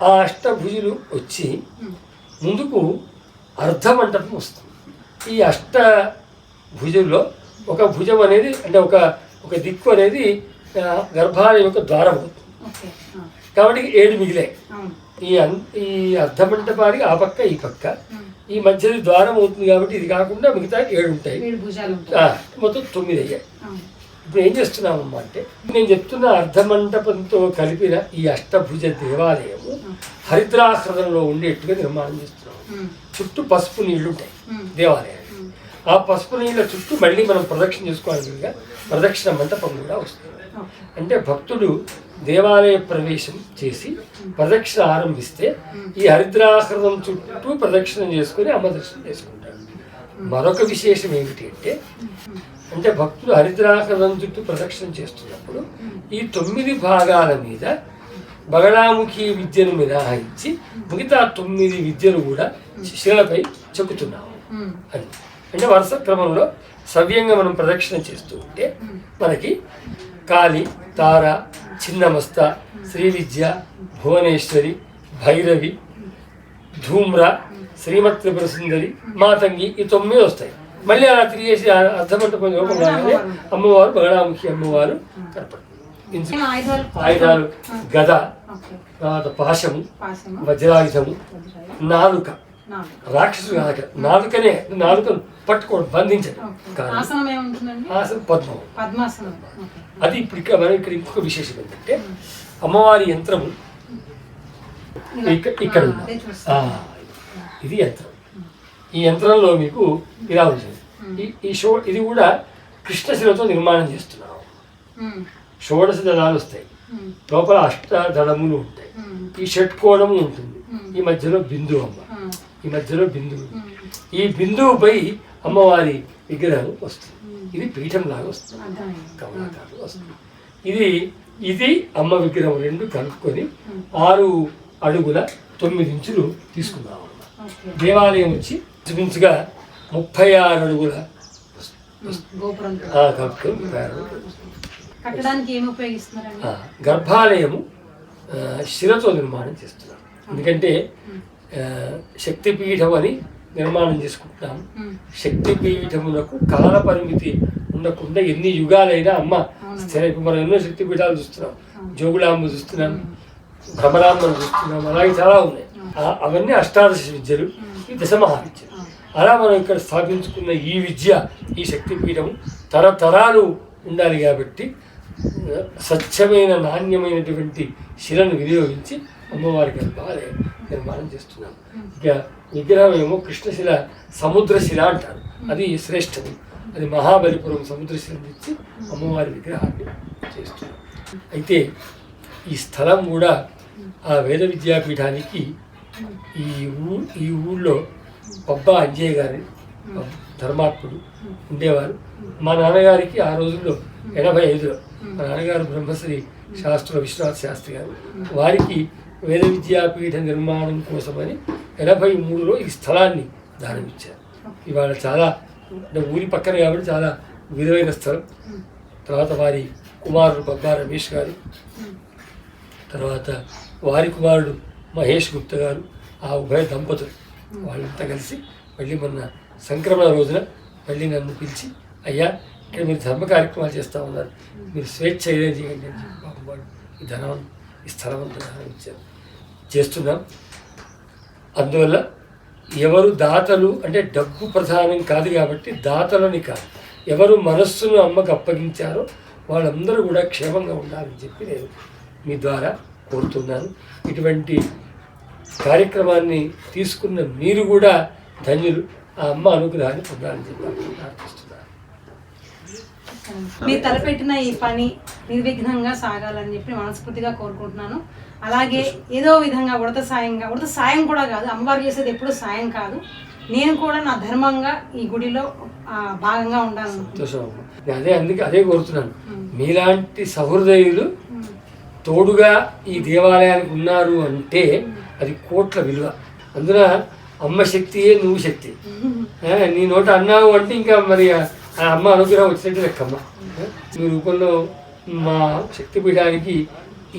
ఆ అష్టభుజులు వచ్చి ముందుకు అర్ధమంటపం వస్తుంది. ఈ అష్టభుజుల్లో ఒక భుజం అనేది అంటే ఒక దిక్కు అనేది గర్భాలయం యొక్క ద్వారం అవుతుంది. కాబట్టి 7 మిగిలాయి. ఈ అర్ధమంటపానికి ఆ పక్క ఈ పక్క ఈ మధ్యది ద్వారం అవుతుంది కాబట్టి ఇది కాకుండా మిగతా 7 ఉంటాయి. మొత్తం 9 అయ్యాయి. ఇప్పుడు ఏం చేస్తున్నామమ్మా అంటే నేను చెప్తున్న అర్ధమంటపంతో కలిపిన ఈ అష్టభుజ దేవాలయము హరిద్రాహృదంలో ఉండేట్టుగా నిర్మాణం చేస్తున్నాము. చుట్టూ పసుపు నీళ్లు ఉంటాయి దేవాలయానికి. ఆ పసుపు నీళ్ళ చుట్టూ మళ్ళీ మనం ప్రదక్షిణ చేసుకోవాలిగా ప్రదక్షిణ మంటపం కూడా వస్తుంది. అంటే భక్తుడు దేవాలయ ప్రవేశం చేసి ప్రదక్షిణ ఆరంభిస్తే ఈ హరిద్రాహృదం చుట్టూ ప్రదక్షిణం చేసుకుని అమ్మ దర్శనం చేసుకుంటాడు. మరొక విశేషం ఏమిటి అంటే భక్తుడు హరిద్రాహృదం చుట్టూ ప్రదక్షిణం చేస్తున్నప్పుడు ఈ 9 భాగాల మీద బగళాముఖి విద్యను మినహాయించి మిగతా 9 విద్యలు కూడా శిలపై చెక్కుతున్నాము అని. అంటే వరుస క్రమంలో సవ్యంగా మనం ప్రదక్షిణ చేస్తూ ఉంటే మనకి కాళి, తార, చిన్నమస్త, శ్రీ విద్య, భువనేశ్వరి, భైరవి, ధూమ్ర, శ్రీమత్ త్రిపుర సుందరి, మాతంగి ఈ 9 వస్తాయి. మళ్ళీ అలా తిరిగేసి అర్ధమంటపం లోపలనే అమ్మవారు బగళాముఖి అమ్మవారు కనపడుతుంది. ఆయుధాలు గద, తర్వాత పాశము, వజ్రాయుధము, నాలుక. రాక్షసు నాలుకనే, నాలుకను పట్టుకోవడం, బంధించడం. ఆసనం పద్మం. అది ఇప్పుడు ఇక్కడ ఇంకొక విశేషం ఏంటంటే అమ్మవారి యంత్రము ఇక్కడ ఇది యంత్రం. ఈ యంత్రంలో మీకు ఇలా ఉంటుంది. ఇది కూడా కృష్ణశిలతో నిర్మాణం చేస్తున్నాము. 16 దళాలు వస్తాయి, లోపల 8 దళములు ఉంటాయి, ఈ షట్కోణము ఉంటుంది, ఈ మధ్యలో బిందువు అమ్మ, ఈ మధ్యలో బిందువు. ఈ బిందువుపై అమ్మవారి విగ్రహం వస్తుంది. ఇది పీఠం లాగా వస్తుంది, కమలాకారం వస్తుంది. ఇది అమ్మ విగ్రహం 2 కలుపుకొని 6 అడుగుల 9 ఇంచులు తీసుకున్నాము. దేవాలయం వచ్చి ఇంచుమించుగా 36 అడుగుల గర్భాలయము శిలతో నిర్మాణం చేస్తున్నాం. ఎందుకంటే శక్తిపీఠం అని నిర్మాణం చేసుకుంటున్నాము. శక్తిపీఠములకు కాల పరిమితి ఉండకుండా ఎన్ని యుగాలైనా అమ్మ ఇప్పుడు మనం ఎన్నో శక్తిపీఠాలు చూస్తున్నాం. జోగులాంబ చూస్తున్నాం, భ్రమరాంబను చూస్తున్నాం, అలాగే చాలా ఉన్నాయి. అవన్నీ అష్టాదశ విద్యలు, ఈ దశమహావిద్యలు. అలా మనం ఇక్కడ స్థాపించుకున్న ఈ విద్య, ఈ శక్తిపీఠం తరతరాలు ఉండాలి కాబట్టి స్వచ్ఛమైన నాణ్యమైనటువంటి శిలను వినియోగించి అమ్మవారి గర్భాలయం నిర్మాణం చేస్తున్నాం. ఇక విగ్రహం ఏమో కృష్ణశిల, సముద్రశిల అంటారు, అది శ్రేష్టది. అది మహాబలిపురం సముద్రశిల తెచ్చి అమ్మవారి విగ్రహాన్ని చేస్తున్నాం. అయితే ఈ స్థలం కూడా ఆ వేద విద్యాపీఠానికి ఈ ఊళ్ళో పబ్బా అంజయ్య గారి ధర్మాత్ముడు ఉండేవారు. మా నాన్నగారికి ఆ రోజుల్లో 85లో మా నాన్నగారు బ్రహ్మశ్రీ శాస్త్ర విశ్వనాథ్ శాస్త్రి గారు, వారికి వేద విద్యాపీఠ నిర్మాణం కోసమని 83లో ఈ స్థలాన్ని దానమిచ్చారు. ఇవాళ చాలా అంటే ఊరి పక్కన కాబట్టి చాలా విలువైన స్థలం. తర్వాత వారి కుమారుడు బొబ్బా రమేష్ గారు, తర్వాత వారి కుమారుడు మహేష్ గుప్తా గారు, ఆ ఉభయ దంపతులు వాళ్ళంతా కలిసి మళ్ళీ మొన్న సంక్రమణ రోజున మళ్ళీ నన్ను పిలిచి, అయ్యా ఇక్కడ మీరు ధర్మ కార్యక్రమాలు చేస్తూ ఉన్నారు, మీరు స్వేచ్ఛ ఏదైనా చేయండి అని చెప్పి పాపం వాళ్ళు ఈ ధనం ఈ స్థలం అంతా ధనం ఇచ్చారు, చేస్తున్నాం. అందువల్ల ఎవరు దాతలు అంటే డబ్బు ప్రధానం కాదు కాబట్టి దాతలని కాదు, ఎవరు మనస్సును అమ్మకు అప్పగించారో వాళ్ళందరూ కూడా క్షేమంగా ఉండాలని చెప్పి నేను మీ ద్వారా కోరుతున్నాను. ఇటువంటి కార్యక్రమాన్ని తీసుకున్న మీరు కూడా ధన్యులు, ఆ అమ్మ అనుగ్రహాన్ని పొందాలని చెప్పి ప్రార్థిస్తున్నాను. మీరు తలపెట్టిన ఈ పని నిర్విఘ్నంగా సాగాలని చెప్పి మనస్ఫూర్తిగా కోరుకుంటున్నాను. అలాగే ఏదో విధంగా ఉడత సాయం కూడా కాదు, అమ్మవారు చేసేది ఎప్పుడు సాయం కాదు, నేను కూడా నా ధర్మంగా ఈ గుడిలో భాగంగా ఉండాలి. సంతోషం. అందుకే అదే కోరుతున్నాను, మీలాంటి సహృదయులు తోడుగా ఈ దేవాలయానికి ఉన్నారు అంటే అది కోట్ల విలువ. అందున అమ్మ శక్తియే నువ్వు శక్తి. నీ నోట అన్నావు అంటే ఇంకా మరి ఆ అమ్మ అనుగ్రహం వచ్చినట్టు లెక్కమ్మ. మీ రూపంలో మా శక్తిపీఠానికి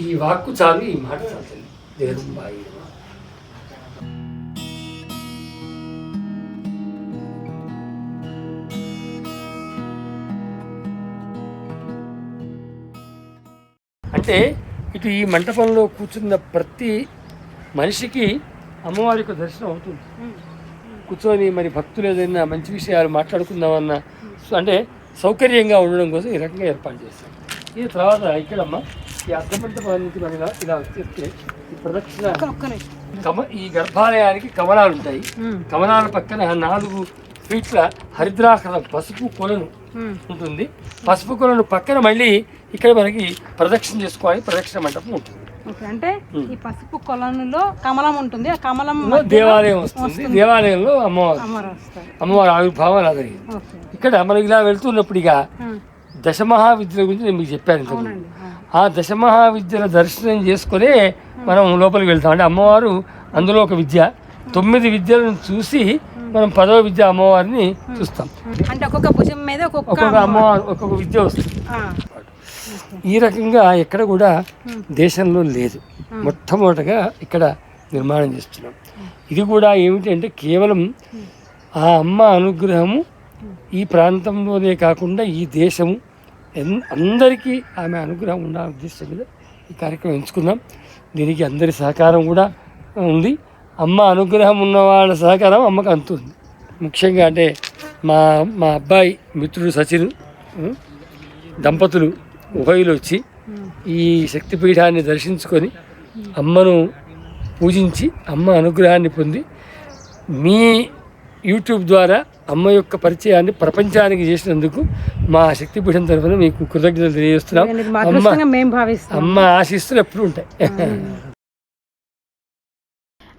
ఈ వాక్కు చాలు, ఈ మాట చాలు. దేవుడు అంటే ఇటు ఈ మంటపంలో కూర్చున్న ప్రతి మనిషికి అమ్మవారి యొక్క దర్శనం అవుతుంది. కూర్చొని మరి భక్తులు ఏదైనా మంచి విషయాలు మాట్లాడుకుందామన్నా అంటే సౌకర్యంగా ఉండడం కోసం ఈ రకంగా ఏర్పాటు చేస్తాం. ఈ తర్వాత ఇక్కడమ్మ ఈ అర్ధ మంటపానికి మనం ఇలా వచ్చేస్తే ఈ ప్రదక్షిణ ఈ గర్భాలయానికి కమలాలు ఉంటాయి. కమలాల పక్కన 4 ఫీట్ల హరిద్రాకరం పసుపు కొలను ఉంటుంది. పసుపు కొలను పక్కన మళ్ళీ ఇక్కడ మనకి ప్రదక్షిణ చేసుకోవాలి, ప్రదక్షిణ మంటపం ఉంటుంది. అంటే ఈ పసుపు కొలనులో కమలం ఉంటుంది, ఆ కమలం దేవాలయం వస్తుంది. దేవాలయంలో అమ్మవారి ఆవిర్భావం జరిగింది. ఇక్కడ మనం ఇలా వెళ్తున్నప్పుడు ఇక దశమహావిద్యల గురించి నేను మీకు చెప్పాను. ఆ దశమహావిద్యల దర్శనం చేసుకునే మనం లోపలికి వెళ్తాం. అంటే అమ్మవారు అందులో ఒక విద్య, 9 విద్యలను చూసి మనం 10వ విద్య అమ్మవారిని చూస్తాం. అంటే ఒక్కొక్క భుజం మీద ఒక్కొక్క అమ్మవారు ఒక్కొక్క విద్య వస్తుంది. ఈ రకంగా ఎక్కడ కూడా దేశంలో లేదు. మొట్టమొదటగా ఇక్కడ నిర్మాణం చేస్తున్నాం. ఇది కూడా ఏమిటంటే కేవలం ఆ అమ్మ అనుగ్రహము ఈ ప్రాంతంలోనే కాకుండా ఈ దేశము అందరికీ ఆమె అనుగ్రహం ఉండాలనే ఉద్దేశం మీద ఈ కార్యక్రమం ఎంచుకుందాం. దీనికి అందరి సహకారం కూడా ఉంది. అమ్మ అనుగ్రహం ఉన్న వాళ్ళ సహకారం అమ్మకు అందుతుంది. ముఖ్యంగా అంటే మా అబ్బాయి మిత్రుడు సచిన్ దంపతులు ఉభయులు వచ్చి ఈ శక్తిపీఠాన్ని దర్శించుకొని అమ్మను పూజించి అమ్మ అనుగ్రహాన్ని పొంది మీ యూట్యూబ్ ద్వారా అమ్మ యొక్క పరిచయాన్ని ప్రపంచానికి చేసినందుకు మా శక్తిపీఠం తరఫున మీకు కృతజ్ఞతలు తెలియజేస్తున్నాం. అమ్మ ఆశీస్సులు ఎప్పుడు ఉంటాయి.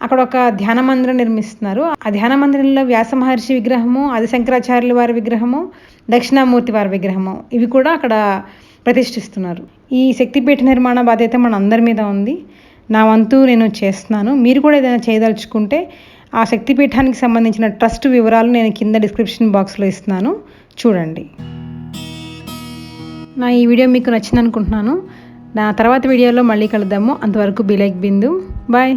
అక్కడ ఒక ధ్యాన మందిరం నిర్మిస్తున్నారు. ఆ ధ్యాన మందిరంలో వ్యాస మహర్షి విగ్రహము, ఆదిశంకరాచార్యుల వారి విగ్రహము, దక్షిణామూర్తి వారి విగ్రహము ఇవి కూడా అక్కడ ప్రతిష్ఠిస్తున్నారు. ఈ శక్తిపీఠ నిర్మాణ బాధ్యత మన అందరి మీద ఉంది. నా వంతు నేను చేస్తున్నాను. మీరు కూడా ఏదైనా చేయదలుచుకుంటే ఆ శక్తిపీఠానికి సంబంధించిన ట్రస్ట్ వివరాలు నేను కింద డిస్క్రిప్షన్ బాక్స్లో ఇస్తున్నాను, చూడండి. నా ఈ వీడియో మీకు నచ్చింది అనుకుంటున్నాను. నా తర్వాత వీడియోలో మళ్ళీ కలుద్దాము. అంతవరకు బి లైక్ బిందు. బాయ్.